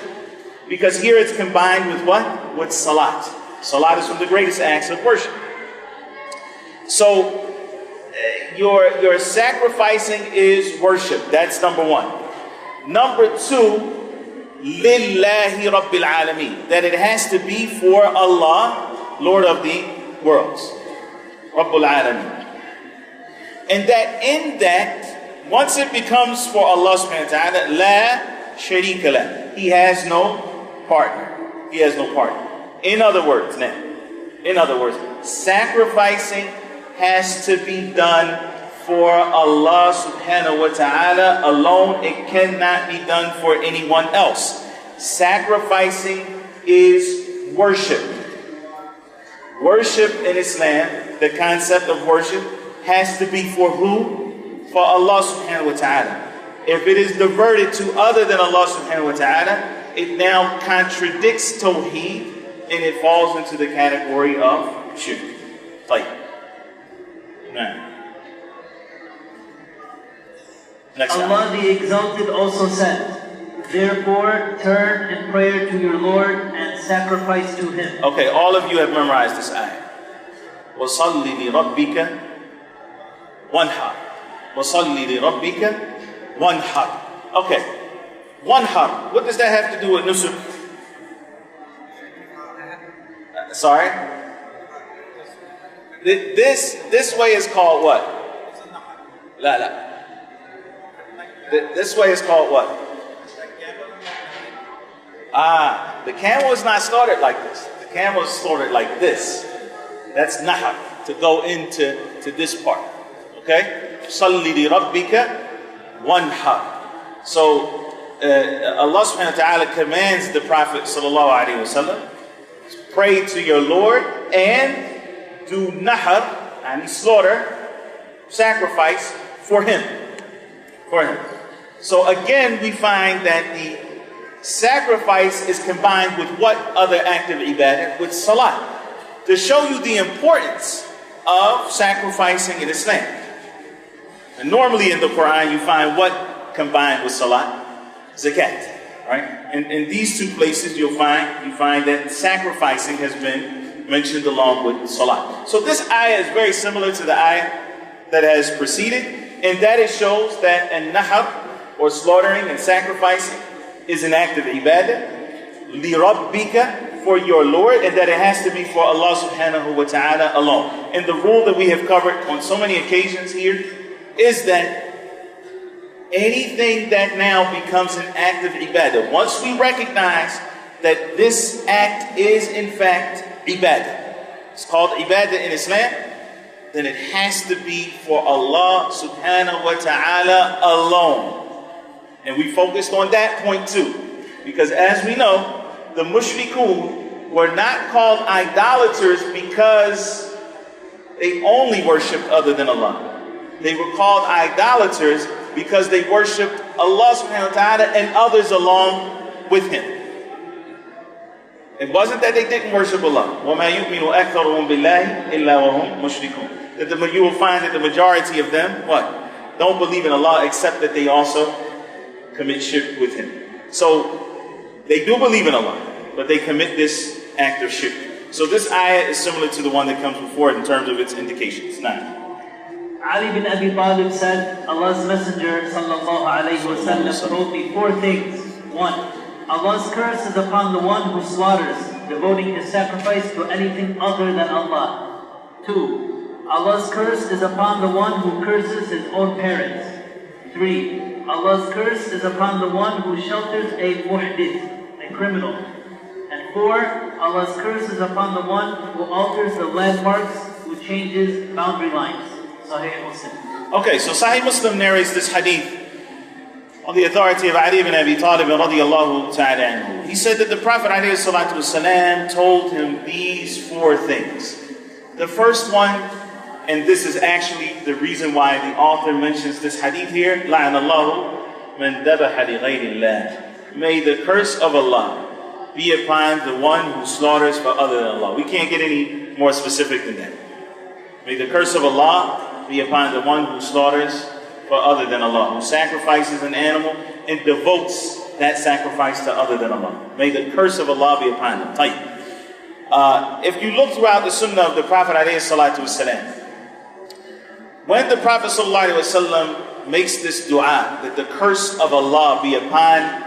Speaker 1: Because here it's combined with what? With salat. Salat is one of the greatest acts of worship. So, your sacrificing is worship. That's number 1. Number 2, Lillahi Rabbil Alameen. That it has to be for Allah, Lord of the worlds. Rabbul Alameen. And that in that, once it becomes for Allah subhanahu wa ta'ala, La Sharika La. He has no partner. He has no partner. In other words, sacrificing has to be done for Allah subhanahu wa ta'ala alone. It cannot be done for anyone else. Sacrificing is worship. Worship in Islam, the concept of worship, has to be for who? For Allah subhanahu wa ta'ala. If it is diverted to other than Allah subhanahu wa ta'ala, it now contradicts Tawheed and it falls into the category of shirk.
Speaker 2: Allah the Exalted also said, therefore turn in prayer to your Lord and sacrifice to Him.
Speaker 1: Okay, all of you have memorized this ayah. وَصَلِّ لِرَبِّكَ وَانْحَرْ. وَصَلِّ لِرَبِّكَ وَانْحَرْ. Okay, wanhar. What does that have to do with nusuk? Sorry? This way is called what? La la. This way is called what? The camel is not slaughtered like this. The camel is slaughtered like this. That's nahar, to go into this part. Okay? Salli li rabbika wanhar. So Allah subhanahu wa ta'ala commands the Prophet sallallahu alaihi wasallam, pray to your Lord and do nahar, and slaughter, sacrifice for him. For him. So again, we find that the sacrifice is combined with what other act of ibadah? With salat. To show you the importance of sacrificing in Islam. And normally in the Quran, you find what combined with salat? Zakat. Right? In these two places, you find that sacrificing has been mentioned along with salat. So this ayah is very similar to the ayah that has preceded, and that it shows that an-nahar, or slaughtering and sacrificing, is an act of ibadah, li rabbika, for your Lord, and that it has to be for Allah subhanahu wa ta'ala alone. And the rule that we have covered on so many occasions here is that anything that now becomes an act of ibadah, once we recognize that this act is in fact ibadah, it's called ibadah in Islam, then it has to be for Allah subhanahu wa ta'ala alone. And we focused on that point too. Because as we know, the mushrikun were not called idolaters because they only worshipped other than Allah. They were called idolaters because they worshipped Allah subhanahu wa ta'ala and others along with Him. It wasn't that they didn't worship Allah. وَمَا يُؤْمِنُ أَكْثَرُهُمْ بِاللَّهِ إِلَّا وَهُمْ مُشْرِكُونَ. That you will find that the majority of them, what? Don't believe in Allah, except that they also commit shirk with Him. So, they do believe in Allah, but they commit this act of shirk. So this ayah is similar to the one that comes before it in terms of its indications. Now,
Speaker 2: Ali bin Abi Talib said, Allah's Messenger sallallahu alayhi wa sallam told me 4 things. 1. Allah's curse is upon the one who slaughters, devoting his sacrifice to anything other than Allah. 2. Allah's curse is upon the one who curses his own parents. 3. Allah's curse is upon the one who shelters a muhdith, a criminal. And 4. Allah's curse is upon the one who alters the landmarks, who changes boundary lines. Sahih Muslim.
Speaker 1: Okay, so Sahih Muslim narrates this hadith on the authority of Ali ibn Abi Talib radiyallahu ta'ala anhu. He said that the Prophet alayhi salatu wasalam told him these 4 things. The first one, and this is actually the reason why the author mentions this hadith here, لَعَنَ اللَّهُ مَنْ ذَبَحَ لِغَيْرِ اللَّهِ. May the curse of Allah be upon the one who slaughters for other than Allah. We can't get any more specific than that. May the curse of Allah be upon the one who slaughters for other than Allah, who sacrifices an animal and devotes that sacrifice to other than Allah. May the curse of Allah be upon them. If you look throughout the sunnah of the Prophet ﷺ, when the Prophet ﷺ makes this dua, that the curse of Allah be upon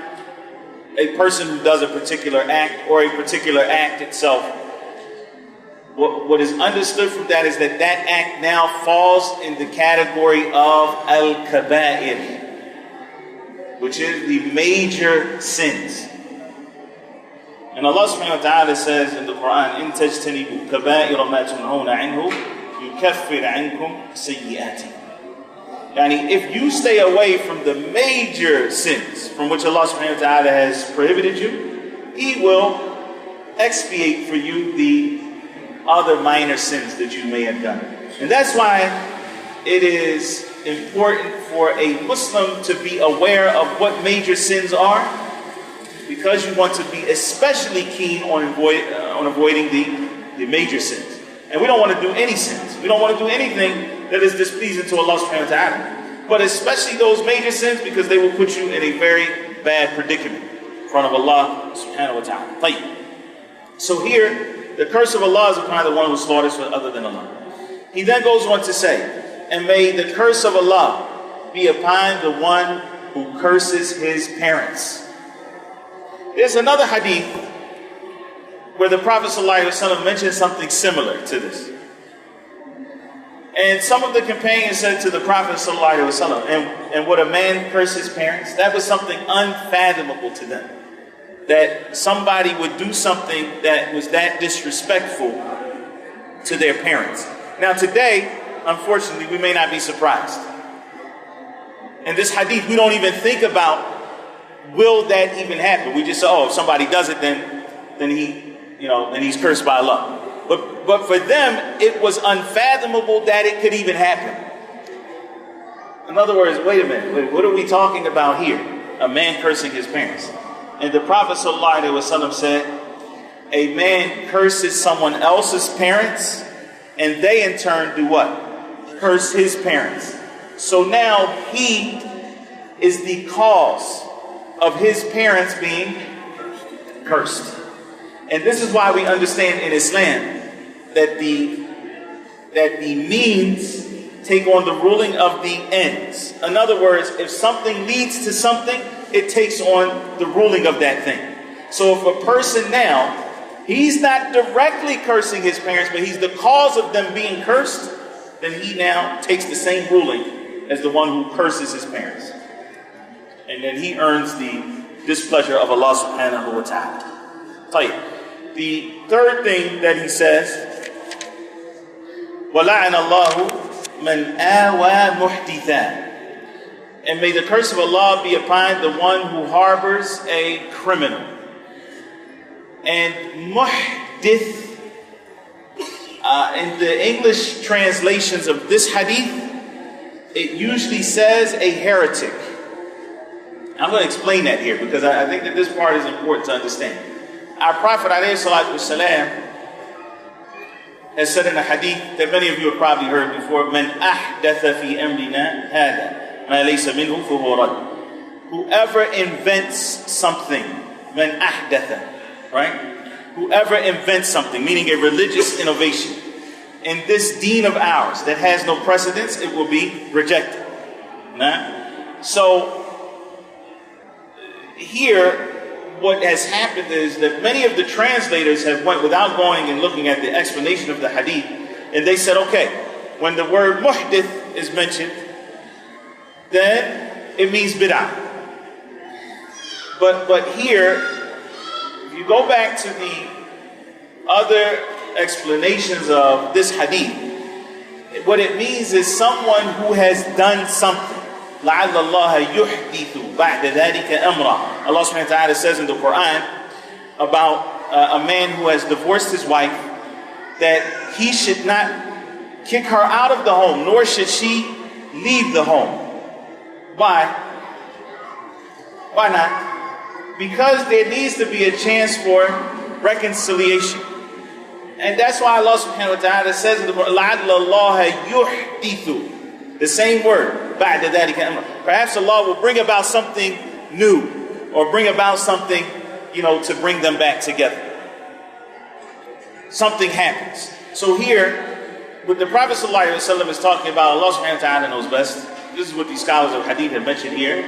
Speaker 1: a person who does a particular act or a particular act itself, what is understood from that is that that act now falls in the category of al-kaba'ir, which is the major sins. And Allah subhanahu wa ta'ala says in the Quran, إِن تَجْتَنِبُوا كَبَائِرَ مَا تُنْهَوْنَ عَنْهُ يُكَفِّرْ عَنْكُمْ سَيِّئَاتِكُمْ. Yani, if you stay away from the major sins from which Allah subhanahu wa ta'ala has prohibited you, He will expiate for you the other minor sins that you may have done. And that's why it is important for a Muslim to be aware of what major sins are, because you want to be especially keen on avoiding the major sins. And we don't want to do any sins. We don't want to do anything that is displeasing to Allah subhanahu wa ta'ala. But especially those major sins, because they will put you in a very bad predicament in front of Allah subhanahu wa ta'ala. So here, the curse of Allah is upon the one who slaughters for other than Allah. He then goes on to say, and may the curse of Allah be upon the one who curses his parents. There's another hadith where the Prophet ﷺ mentioned something similar to this. And some of the companions said to the Prophet ﷺ, and would a man curse his parents? That was something unfathomable to them. That somebody would do something that was that disrespectful to their parents. Now today, unfortunately, we may not be surprised. In this hadith, we don't even think about, will that even happen? We just say, oh, if somebody does it, then he's cursed by Allah. But for them, it was unfathomable that it could even happen. In other words, wait a minute, what are we talking about here? A man cursing his parents. And the Prophet ﷺ said, a man curses someone else's parents, and they in turn do what? Curse his parents. So now he is the cause of his parents being cursed. And this is why we understand in Islam that the means take on the ruling of the ends. In other words, if something leads to something, it takes on the ruling of that thing. So if a person now, he's not directly cursing his parents, but he's the cause of them being cursed, then he now takes the same ruling as the one who curses his parents. And then he earns the displeasure of Allah subhanahu wa ta'ala. The third thing that he says, وَلَعَنَ اللَّهُ مَنْ آوَى مُحْدِثًا. And may the curse of Allah be upon the one who harbors a criminal. And muhdith, in the English translations of this hadith, it usually says a heretic. I'm going to explain that here because I think that this part is important to understand. Our Prophet ﷺ has said in a hadith that many of you have probably heard before, مَنْ أَحْدَثَ فِي أَمْرِنَا هَذَا مَا لَيْسَ مِنْهُ فَهُوَ رَدٌّ. Whoever invents something, مَنْ أَحْدَثَ, right? Whoever invents something, meaning a religious innovation, in this deen of ours that has no precedence, it will be rejected. Nah? So, here, what has happened is that many of the translators have went without going and looking at the explanation of the hadith, and they said, okay, when the word muhdith is mentioned, then it means bid'ah. But here, if you go back to the other explanations of this hadith, what it means is someone who has done something. لَعَلَّ اللَّهَ يُحْدِثُ بَعْدَ ذَلِكَ أَمْرًا. Allah subhanahu wa ta'ala says in the Quran about a man who has divorced his wife, that he should not kick her out of the home, nor should she leave the home. Why? Why not? Because there needs to be a chance for reconciliation. And that's why Allah subhanahu wa ta'ala says in the Quran, لَعَلَّ اللَّهَ يُحْدِثُ. The same word, بَعْدَ ذَلِكَ أَمْرًا. Perhaps Allah will bring about something new, or bring about something, to bring them back together. Something happens. So here, what the Prophet ﷺ is talking about, Allah subhanahu wa ta'ala knows best. This is what the scholars of hadith have mentioned here,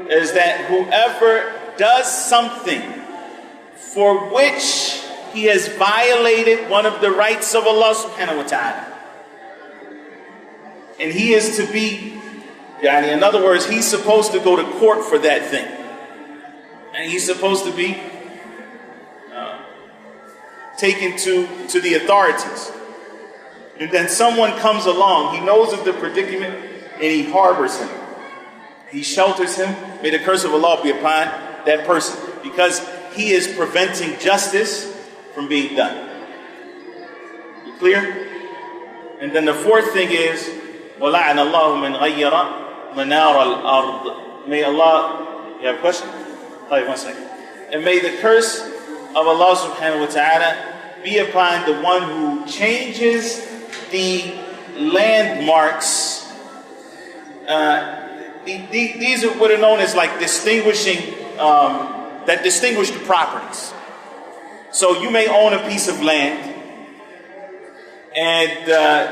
Speaker 1: is that whoever does something for which he has violated one of the rights of Allah subhanahu wa ta'ala, and he is to be, in other words, he's supposed to go to court for that thing, and he's supposed to be taken to the authorities. And then someone comes along, he knows of the predicament, and he harbors him. He shelters him. May the curse of Allah be upon that person, because he is preventing justice from being done. You clear? And then the fourth thing is, وَلَعَنَ اللَّهُ مَنْ غَيَّرَ مَنَارَ الْأَرْضِ. May Allah, you have a question? Wait 1 second. And may the curse of Allah subhanahu wa ta'ala be upon the one who changes the landmarks. These are what are known as like distinguishing, that distinguish the properties. So you may own a piece of land, and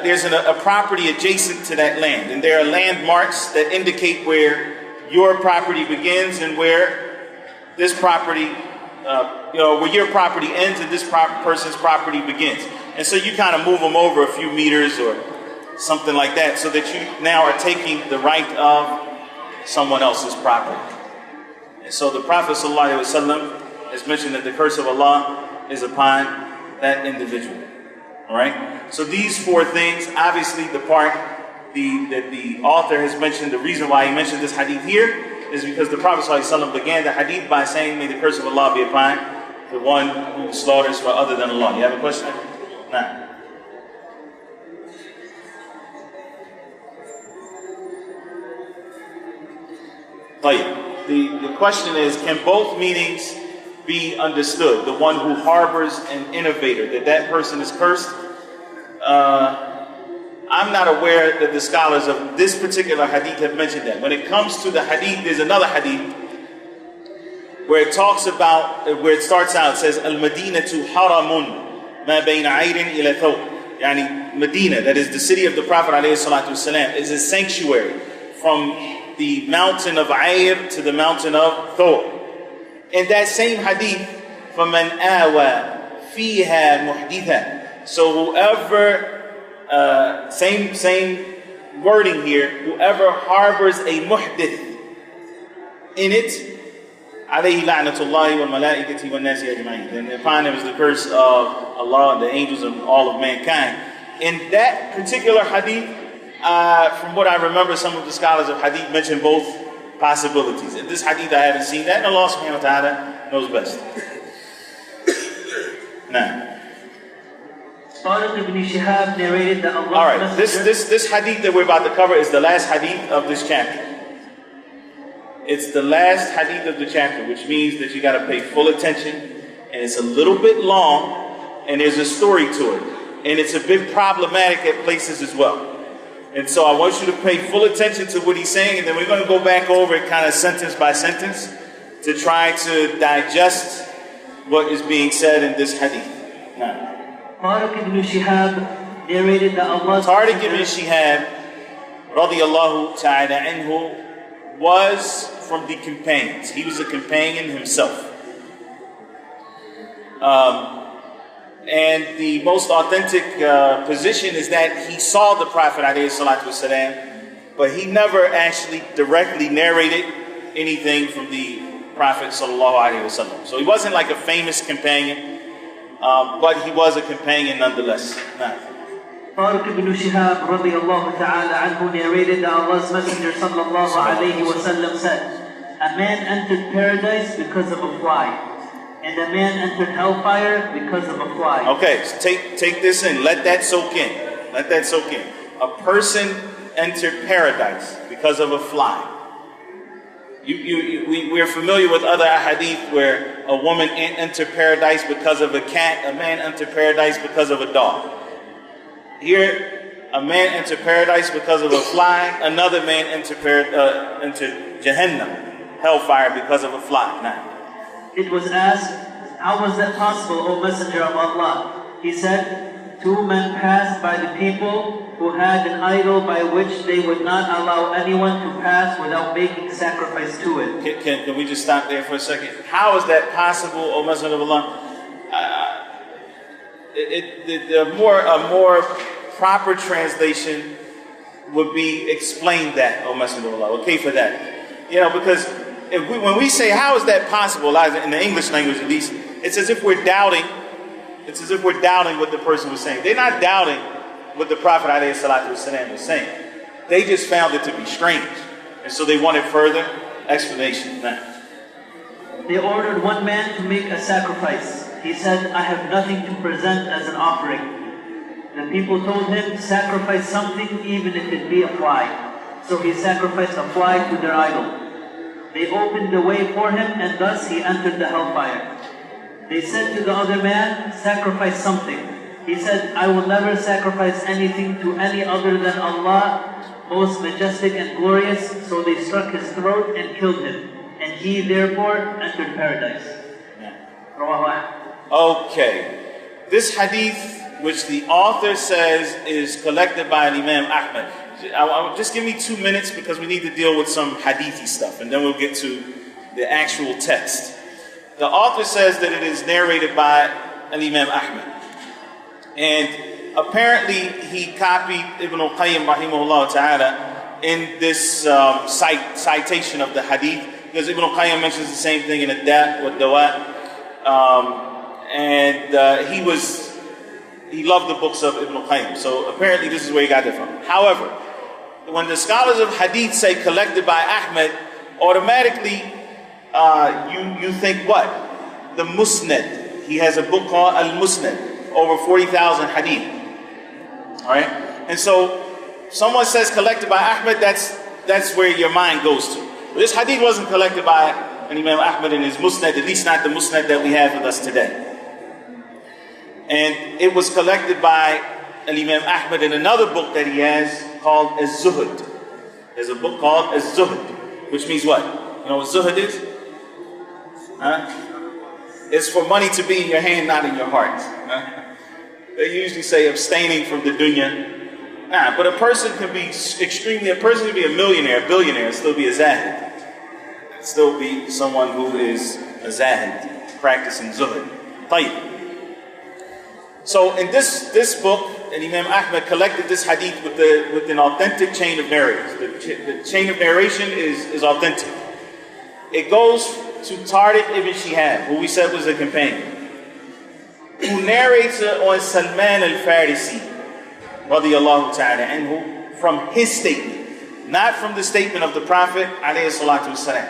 Speaker 1: there's a property adjacent to that land, and there are landmarks that indicate where your property begins and where this property, where your property ends and this person's property begins. And so you kind of move them over a few meters or something like that, so that you now are taking the right of someone else's property. And so the Prophet ﷺ has mentioned that the curse of Allah is upon that individual. All right. So these four things, obviously, the part that the author has mentioned, the reason why he mentioned this hadith here is because the Prophet ﷺ began the hadith by saying, "May the curse of Allah be upon the one who slaughters for other than Allah." You have a question? No. The question is, can both meanings be understood? The one who harbors an innovator, that person is cursed? I'm not aware that the scholars of this particular hadith have mentioned that. When it comes to the hadith, there's another hadith where it talks about, where it starts out, it says, Al-Madinatu haramun ma bayna ayrin ila thawb. Yani Medina, that is the city of the Prophet ﷺ, is a sanctuary from the mountain of Ayr to the mountain of Thawb. In that same hadith, فَمَنْ آوَى فِيهَا مُحْدِثًا. So whoever, same wording here, whoever harbors a muhdith in it, عَلَيْهِ لَعْنَةُ اللَّهِ وَالْمَلَائِكَةِ وَالنَّاسِ أَجْمَعِينَ. And upon him is the curse of Allah and the angels and all of mankind. In that particular hadith, from what I remember, some of the scholars of hadith mention both possibilities. In this hadith, I haven't seen that, and Allah subhanahu wa ta'ala knows best. Now. Alright, this hadith that we're about to cover is the last hadith of this chapter. It's the last hadith of the chapter, which means that you got to pay full attention, and it's a little bit long, and there's a story to it, and it's a bit problematic at places as well. And so I want you to pay full attention to what he's saying, and then we're going to go back over it kind of sentence by sentence to try to digest what is being said in this hadith. Now,
Speaker 2: Tariq ibn Shihab narrated that Allah
Speaker 1: Tariq ibn Shihab radiyallahu ta'ala anhu was from the companions. He was a companion himself. And the most authentic position is that he saw the Prophet ﷺ, but he never actually directly narrated anything from the Prophet ﷺ. So he wasn't like a famous companion, but he was a companion nonetheless.
Speaker 2: Tariq ibn Shihab radiyallahu ta'ala anhu narrated that Allah's Messenger sallallahu alayhi wa sallam said, "A man entered paradise because of a fly, and a man entered hellfire because of a fly." Okay,
Speaker 1: so take this in. Let that soak in. Let that soak in. A person entered paradise because of a fly. We're familiar with other hadith where a woman entered paradise because of a cat, a man entered paradise because of a dog. Here, a man entered paradise because of a fly, another man entered Jahannam, hellfire, because of a fly. Now,
Speaker 2: it was asked, "How was that possible, O Messenger of Allah?" He said, two men passed by the people who had an idol by which they would not allow anyone to pass without making sacrifice to it.
Speaker 1: Can we just stop there for a second? How is that possible, O Messenger of Allah? A more proper translation would be explain that, O Messenger of Allah. Okay for that. You know, because when we say how is that possible, in the English language at least, it's as if we're doubting. It's as if we're doubting what the person was saying. They're not doubting what the Prophet ﷺ was saying. They just found it to be strange. And so they wanted further explanation. Now,
Speaker 2: they ordered one man to make a sacrifice. He said, I have nothing to present as an offering. The people told him, sacrifice something even if it be a fly. So he sacrificed a fly to their idol. They opened the way for him, and thus he entered the hellfire. They said to the other man, sacrifice something. He said, I will never sacrifice anything to any other than Allah, most majestic and glorious. So they struck his throat and killed him. And he therefore entered paradise.
Speaker 1: Okay. This hadith, which the author says is collected by Imam Ahmad. Just give me 2 minutes because we need to deal with some hadithi stuff. And then we'll get to the actual text. The author says that it is narrated by Imam Ahmad. And apparently he copied Ibn al-Qayyim rahimahullah ta'ala in this citation of the hadith, because Ibn al-Qayyim mentions the same thing in Ad-Da' wa Dawa. He loved the books of Ibn al-Qayyim. So apparently this is where he got it from. However, when the scholars of hadith say collected by Ahmad, automatically you think what? The Musnad. He has a book called Al-Musnad, over 40,000 hadith. Alright? And so someone says collected by Ahmad, that's where your mind goes to. But this hadith wasn't collected by Imam Ahmad in his Musnad, at least not the Musnad that we have with us today. And it was collected by Imam Ahmad in another book that he has called Az-Zuhd. There's a book called Az-Zuhd, which means what? You know what Zuhd is? It's for money to be in your hand, not in your heart. They usually say abstaining from the dunya. But a person can be a millionaire, a billionaire, and still be a zahid. Still be someone who is a zahid, practicing zuhd. Tayyib. So in this book, Imam Ahmad collected this hadith with an authentic chain of narrators. The chain of narration is authentic. It goes to Tariq ibn Shihab, who we said was a companion, who narrates on Salman al-Farisi, radiyallahu ta'ala anhu, from his statement, not from the statement of the Prophet, alayhi salatu wasalam.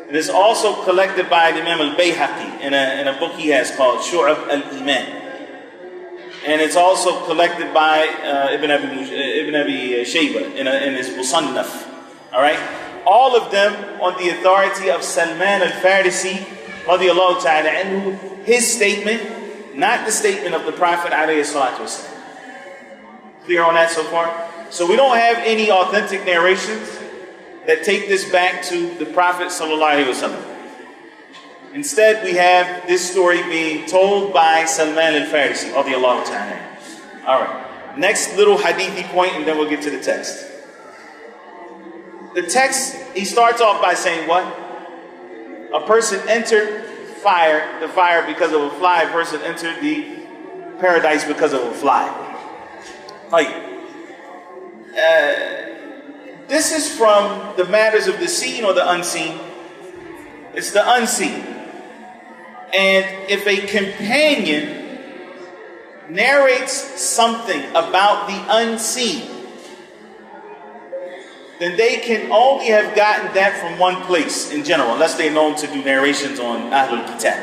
Speaker 1: It is also collected by Imam al-Bayhaqi in a book he has called Shu'ab al-Iman. And it's also collected by Ibn Abi Shaybah in his Musannaf. Alright? All of them on the authority of Salman al-Farisi, radiyallahu ta'ala anhu, his statement, not the statement of the Prophet, alayhi salatu wasalam. Clear on that so far? So we don't have any authentic narrations that take this back to the Prophet sallallahu alayhi wasallam. Instead, we have this story being told by Salman al-Farisi, radiyallahu ta'ala. Alright, next little hadithi point, and then we'll get to the text. The text, he starts off by saying what? A person entered the fire because of a fly. A person entered the paradise because of a fly. This is from the matters of the seen or the unseen? It's the unseen. And if a companion narrates something about the unseen, then they can only have gotten that from one place in general, unless they're known to do narrations on Ahlul Kitab.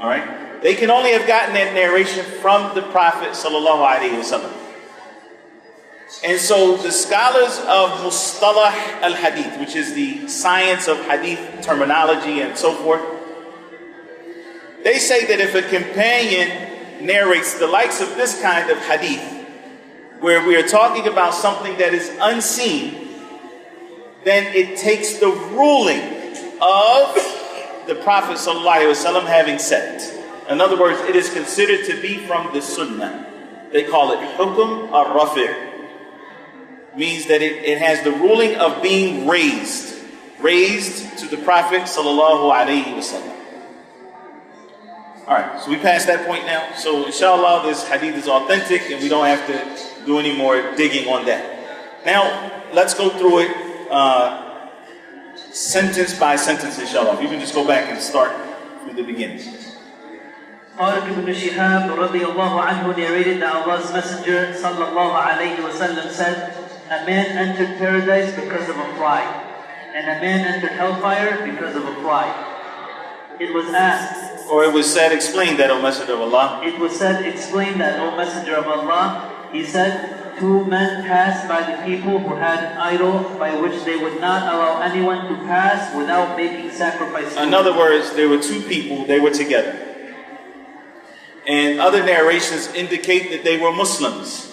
Speaker 1: Alright? They can only have gotten that narration from the Prophet sallallahu alaihi wasallam. And so the scholars of Mustalah al-Hadith, which is the science of Hadith terminology and so forth, they say that if a companion narrates the likes of this kind of Hadith, where we are talking about something that is unseen, then it takes the ruling of the Prophet ﷺ having said it. In other words, it is considered to be from the sunnah. They call it hukum al-rafi'. Means that it has the ruling of being raised to the Prophet sallallahu alaihi wasallam. Alright, so we passed that point now. So inshallah this hadith is authentic and we don't have to do any more digging on that. Now, let's go through it sentence by sentence inshallah. If you can just go back and start from the beginning.
Speaker 2: Tariq ibn Shihab radiyallahu anhu narrated that Allah's Messenger sallallahu alayhi wa sallam said, a man entered paradise because of a fly, and a man entered hellfire because of a fly. It was asked,
Speaker 1: or it was said, explain that, O Messenger of Allah.
Speaker 2: It was said, explain that, O Messenger of Allah. He said, 2 men passed by the people who had an idol by which they would not allow anyone to pass without making sacrifice.
Speaker 1: In other words, there were 2 people, they were together. And other narrations indicate that they were Muslims.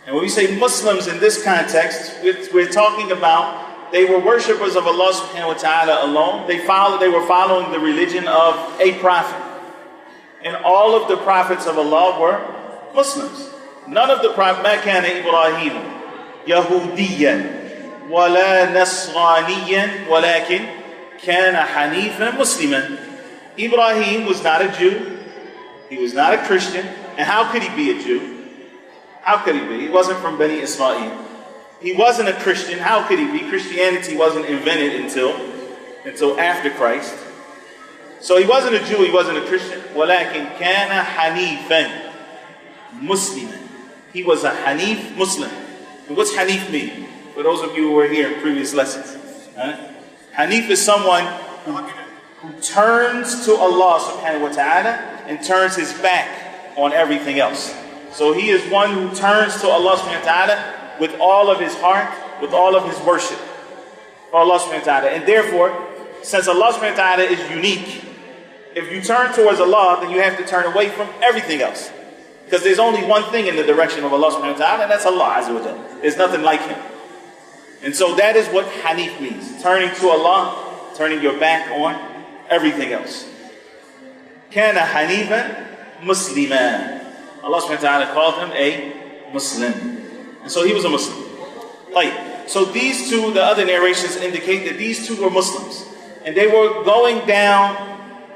Speaker 1: And when we say Muslims in this context, we're talking about they were worshippers of Allah subhanahu wa ta'ala alone. They were following the religion of a prophet. And all of the prophets of Allah were Muslims. None of the prophets, ما كان إبراهيم يهوديا ولا نصرانيا ولكن كان حنيفا مسلما. Ibrahim was not a Jew. He was not a Christian. And how could he be a Jew? How could he be? He wasn't from Bani Israel. He wasn't a Christian. How could he be? Christianity wasn't invented until after Christ. So he wasn't a Jew, he wasn't a Christian. وَلَكِنْ كَانَ حَنِيفًا مُسْلِمًا. He was a Hanif Muslim. And what's Hanif mean? For those of you who were here in previous lessons. Hanif is someone who turns to Allah subhanahu wa ta'ala and turns his back on everything else. So he is one who turns to Allah subhanahu wa ta'ala with all of his heart, with all of his worship for Allah subhanahu wa ta'ala. And therefore, since Allah subhanahu wa ta'ala is unique, if you turn towards Allah, then you have to turn away from everything else. Because there's only one thing in the direction of Allah subhanahu wa ta'ala, and that's Allah azza wa jalla. There's nothing like him. And so that is what Hanif means. Turning to Allah, turning your back on everything else. Kana Hanifan Muslima. Allah subhanahu wa ta'ala called him a Muslim. And so he was a Muslim. Like, so these 2, the other narrations indicate that these 2 were Muslims. And they were going down,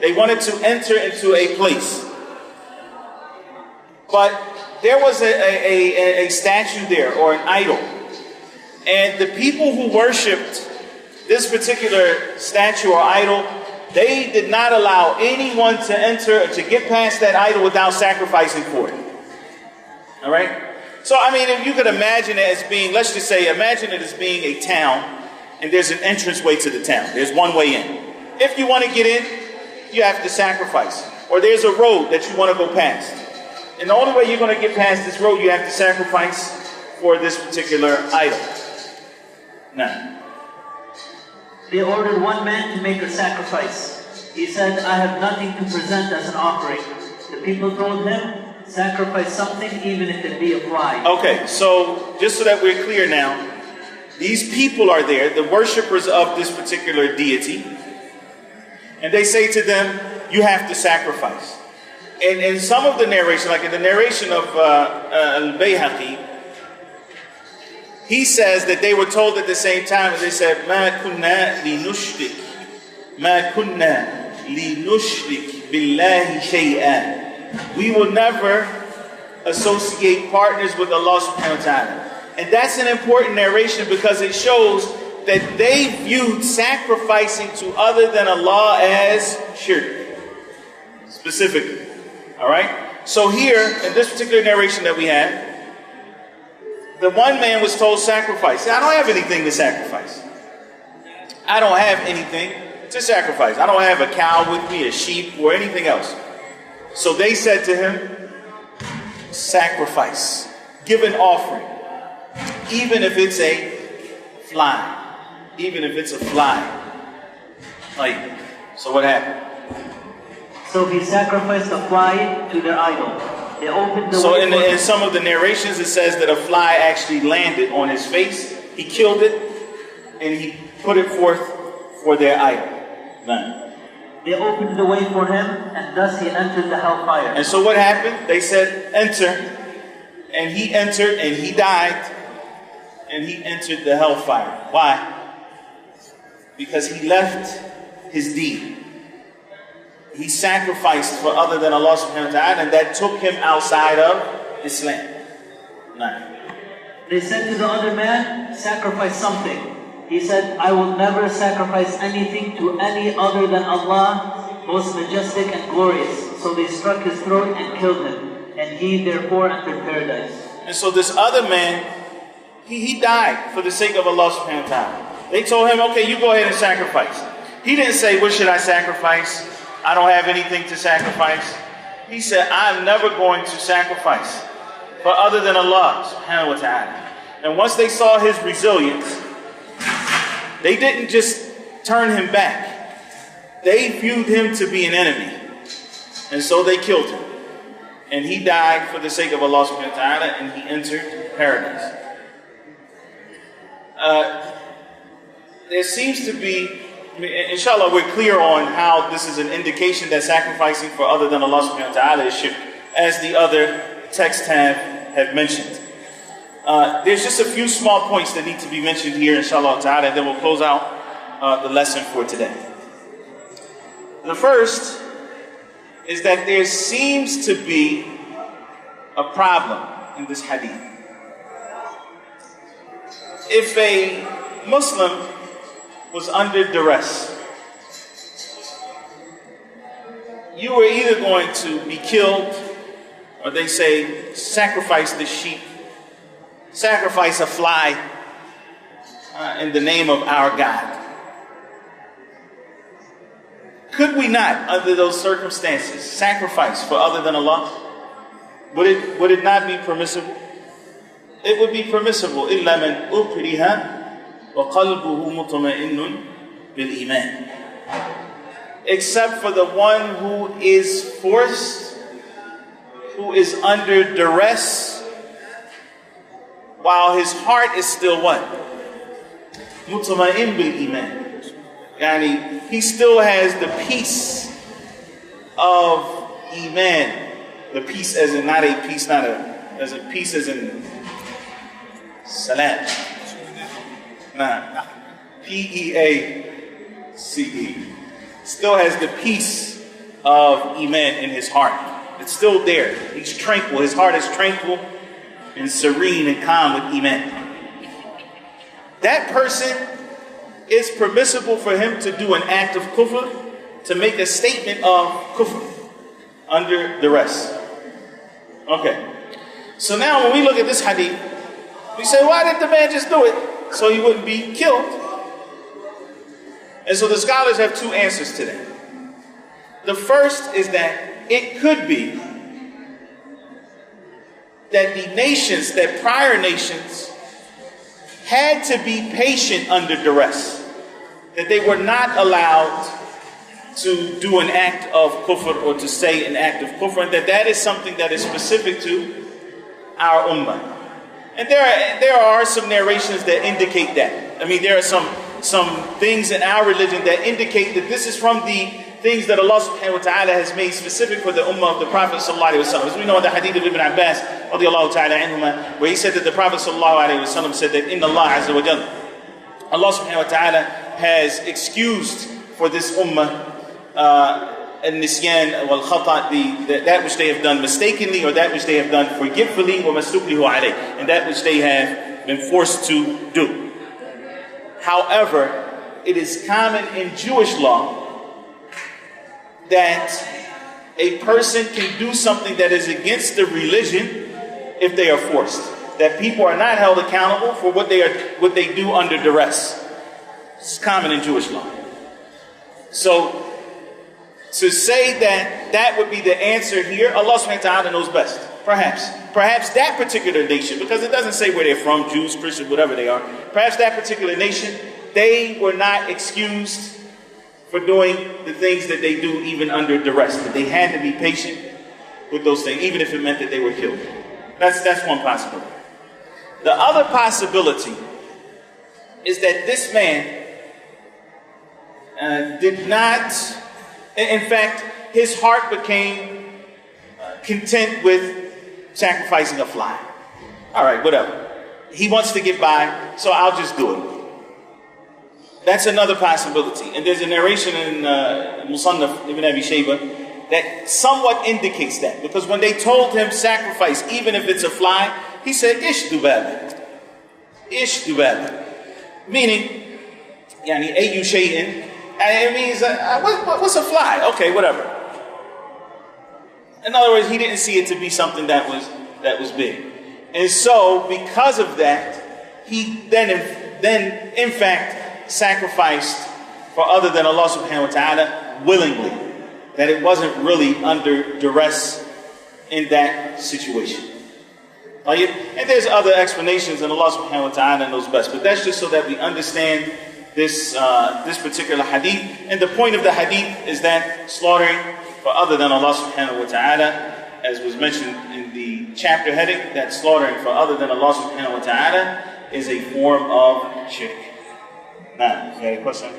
Speaker 1: they wanted to enter into a place. But there was a statue there, or an idol. And the people who worshipped this particular statue or idol, they did not allow anyone to enter or to get past that idol without sacrificing for it. All right? So, I mean, if you could imagine it as being, let's just say, imagine it as being a town, and there's an entranceway to the town. There's one way in. If you want to get in, you have to sacrifice. Or there's a road that you want to go past. And the only way you're going to get past this road, you have to sacrifice for this particular idol. Now,
Speaker 2: they ordered one man to make a sacrifice. He said, I have nothing to present as an offering. The people told him, sacrifice something even if it be a fly.
Speaker 1: Okay, so just so that we're clear now, these people are there, the worshippers of this particular deity, and they say to them, you have to sacrifice. And in some of the narration, like in the narration of Al-Bayhaqi, he says that they were told at the same time, and they said, مَا كُنَّا لِنُشْرِكْ بِاللَّهِ شَيْئًا. We will never associate partners with Allah subhanahu wa ta'ala. And that's an important narration because it shows that they viewed sacrificing to other than Allah as shirk. Specifically. Alright? So here, in this particular narration that we have, the one man was told sacrifice. I don't have anything to sacrifice. I don't have anything to sacrifice. I don't have a cow with me, a sheep, or anything else. So they said to him, sacrifice. Give an offering. Even if it's a fly. Even if it's a fly. Like, so what happened?
Speaker 2: So he sacrificed a fly to their idol. They opened the
Speaker 1: so in some of the narrations it says that a fly actually landed on his face. He killed it and he put it forth for their idol. None.
Speaker 2: They opened the way for him, and thus he entered the hellfire.
Speaker 1: And so what happened? They said, enter. And he entered, and he died. And he entered the hellfire. Why? Because he left his deed. He sacrificed for other than Allah subhanahu wa ta'ala, and that took him outside of Islam. Nah.
Speaker 2: They said to the other man, sacrifice something. He said, I will never sacrifice anything to any other than Allah, most majestic and glorious. So they struck his throat and killed him. And he therefore entered paradise.
Speaker 1: And so this other man, he died for the sake of Allah subhanahu wa ta'ala. They told him, okay, you go ahead and sacrifice. He didn't say, what should I sacrifice? I don't have anything to sacrifice. He said, I'm never going to sacrifice for other than Allah subhanahu wa ta'ala. And once they saw his resilience, they didn't just turn him back. They viewed him to be an enemy. And so they killed him. And he died for the sake of Allah subhanahu wa ta'ala, and he entered paradise. There seems to be, inshallah, we're clear on how this is an indication that sacrificing for other than Allah subhanahu wa ta'ala is shirk, as the other texts have mentioned. There's just a few small points that need to be mentioned here, inshallah ta'ala, and then we'll close out the lesson for today. The first is that there seems to be a problem in this hadith. If a Muslim was under duress, you were either going to be killed, or they say sacrifice the sheep, sacrifice a fly in the name of our God. Could we not, under those circumstances, sacrifice for other than Allah? Would it not be permissible? It would be permissible. إِلَّا مَنْ أُكْرِهَ وَقَلْبُهُ مُطْمَئِنٌ بِالْإِيمَانِ. Except for the one who is forced, who is under duress, while his heart is still what? مُطْمَئِنٌ بِالْإِيمَانِ. Yani, he still has the peace of Iman. The peace as in not a peace, as a peace as in Salam. Nah. P-E-A-C-E. Still has the peace of Iman in his heart. It's still there. He's tranquil. His heart is tranquil and serene and calm with Iman. That person, it's permissible for him to do an act of kufr, to make a statement of kufr under duress. Okay. So now when we look at this hadith, we say, why did the man just do it? So he wouldn't be killed. And so the scholars have two answers to that. The first is that it could be that the nations, that prior nations, had to be patient under duress. That they were not allowed to do an act of kufr or to say an act of kufr, and that is something that is specific to our ummah. And there are some narrations that indicate that. I mean, there are some things in our religion that indicate that this is from the things that Allah subhanahu wa ta'ala has made specific for the ummah of the Prophet sallallahu alaihi wasallam. As we know in the hadith of Ibn Abbas, radiyallahu ta'ala anhuma, where he said that the Prophet sallallahu alaihi wasallam said that Inna Allah azza wa jalla, Allah subhanahu wa ta'ala has excused for this ummah al-nisyan wal-khata', that which they have done mistakenly, or that which they have done forgetfully, wa mastuklihu alayh, and that which they have been forced to do. However, it is common in Jewish law that a person can do something that is against the religion if they are forced. That people are not held accountable for what they do under duress. It's common in Jewish law. So, to say that would be the answer here, Allah subhanahu wa ta'ala knows best. Perhaps that particular nation, because it doesn't say where they're from, Jews, Christians, whatever they are. Perhaps that particular nation, they were not excused for doing the things that they do even under duress. That they had to be patient with those things, even if it meant that they were killed. That's one possibility. The other possibility is that this man did not In fact, his heart became content with sacrificing a fly. All right, whatever. He wants to get by, so I'll just do it. That's another possibility. And there's a narration in Musannaf Ibn Abi Shayba that somewhat indicates that. Because when they told him sacrifice, even if it's a fly, he said, Ish dubaba. Ish dubaba. Meaning, yani, ayu shay'in. And it means, what's a fly? Okay, whatever. In other words, he didn't see it to be something that was big. And so, because of that, he then in fact, sacrificed for other than Allah subhanahu wa ta'ala willingly. That it wasn't really under duress in that situation. And there's other explanations, and Allah subhanahu wa ta'ala knows best. But that's just so that we understand this particular hadith. And the point of the hadith is that slaughtering for other than Allah subhanahu wa ta'ala, as was mentioned in the chapter heading, that slaughtering for other than Allah subhanahu wa ta'ala is a form of shirk. Now, you got a question?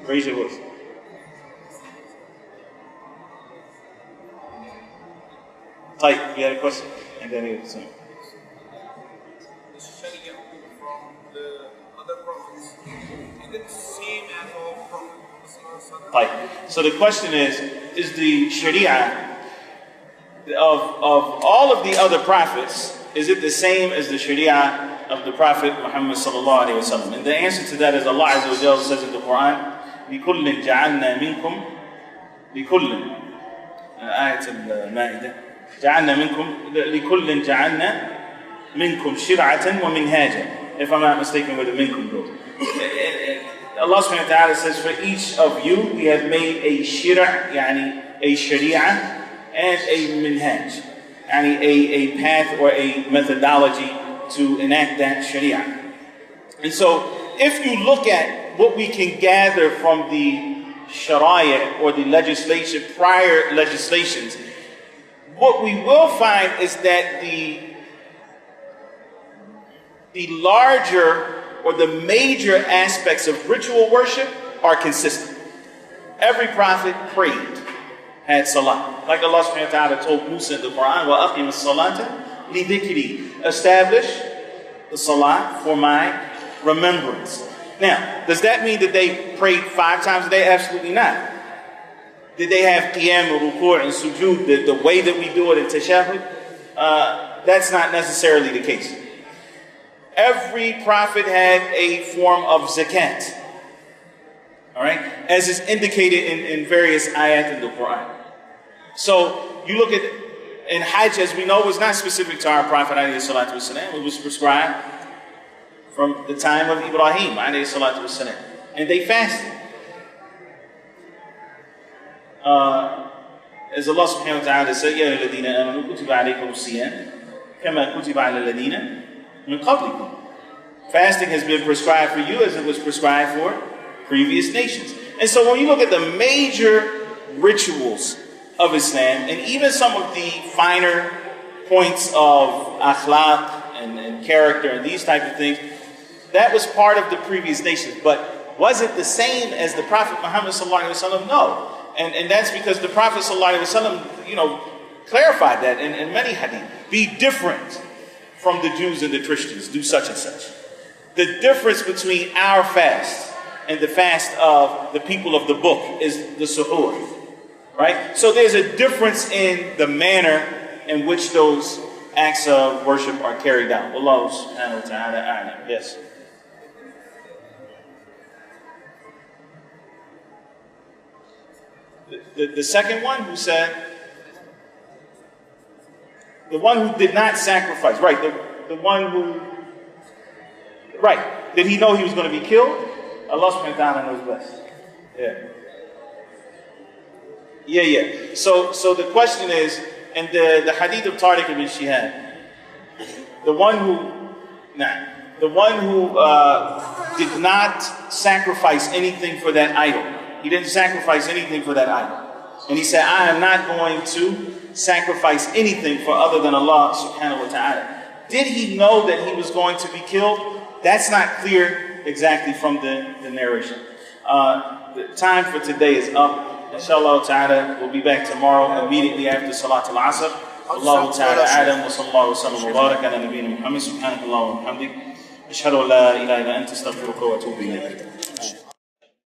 Speaker 1: Raise your voice. Like, you had a question? And then it was
Speaker 3: Sharia from the other prophets, is it same as all prophets?
Speaker 1: like. So the question is the Sharia of all of the other prophets, is it the same as the Sharia of the Prophet Muhammad sallallahu alaihi wasallam? And the answer to that is Allah Azza wa Jalla says in the Quran, لِكُلٍّ جَعَلْنَا مِنْكُمْ لِكُلٍّ آية المائدة جعلنا منكم شرعة ومنهاجا. If I'm not mistaken, where the minkum goes. Allah subhanahu wa ta'ala says, for each of you we have made a shira', yani a sharia, and a minhaj, yani a path or a methodology to enact that sharia. And so if you look at what we can gather from the sharia or the legislation, prior legislations, what we will find is that the larger or the major aspects of ritual worship are consistent. Every prophet prayed, had salah. Like Allah subhanahu wa ta'ala told Musa in the Quran, وَأَقِمِ الصَّلَاةَ لِذِكْرِي. Establish the salah for my remembrance. Now, does that mean that they prayed 5 times a day? Absolutely not. Did they have qiyam or ruku' and sujood the way that we do it in tashahhud? That's not necessarily the case. Every prophet had a form of zakat. All right? As is indicated in various ayat in the Quran. So, you look at, in Hajj, as we know, was not specific to our Prophet alayhi salatu wasalam. It was prescribed from the time of Ibrahim alayhi salatu wasalam. And they fasted. As Allah subhanahu wa ta'ala said, يَا الَّذِينَ آمَنُوا كُتِبَ عَلَيْكُمُ الصِّيَامُ كَمَا كُتِبَ عَلَى الَّذِينَ مِنْ قَبْلِكُمْ. Fasting has been prescribed for you as it was prescribed for previous nations. And so when you look at the major rituals of Islam, and even some of the finer points of akhlaq and character and these type of things, that was part of the previous nations. But was it the same as the Prophet Muhammad sallallahu alaihi wasallam? No. And that's because the Prophet sallallahu alaihi wasallam, clarified that in many hadith. Be different from the Jews and the Christians. Do such and such. The difference between our fast and the fast of the people of the book is the suhoor. Right? So there's a difference in the manner in which those acts of worship are carried out. Allah subhanahu wa ta'ala a'lam. Yes. The second one who said, the one who did not sacrifice, right, the one who, right, did he know he was going to be killed? Allah subhanahu wa ta'ala knows best. Yeah. So the question is, and the hadith of Tariq ibn Shihab, the one who did not sacrifice anything for that idol. He didn't sacrifice anything for that idol. And he said, I am not going to sacrifice anything for other than Allah subhanahu wa ta'ala. Did he know that he was going to be killed? That's not clear exactly from the narration. The time for today is up. Inshallah ta'ala, we'll be back tomorrow immediately after Salat al-Asr. Allah ta'ala a'lam wa sallallahu wa sallam wa barak ala nabiyyina Muhammad subhanahu wa ta'ala wa bihamdik. Ashhadu an la ilaha illa anta astaghfiruka wa atubu ilayk.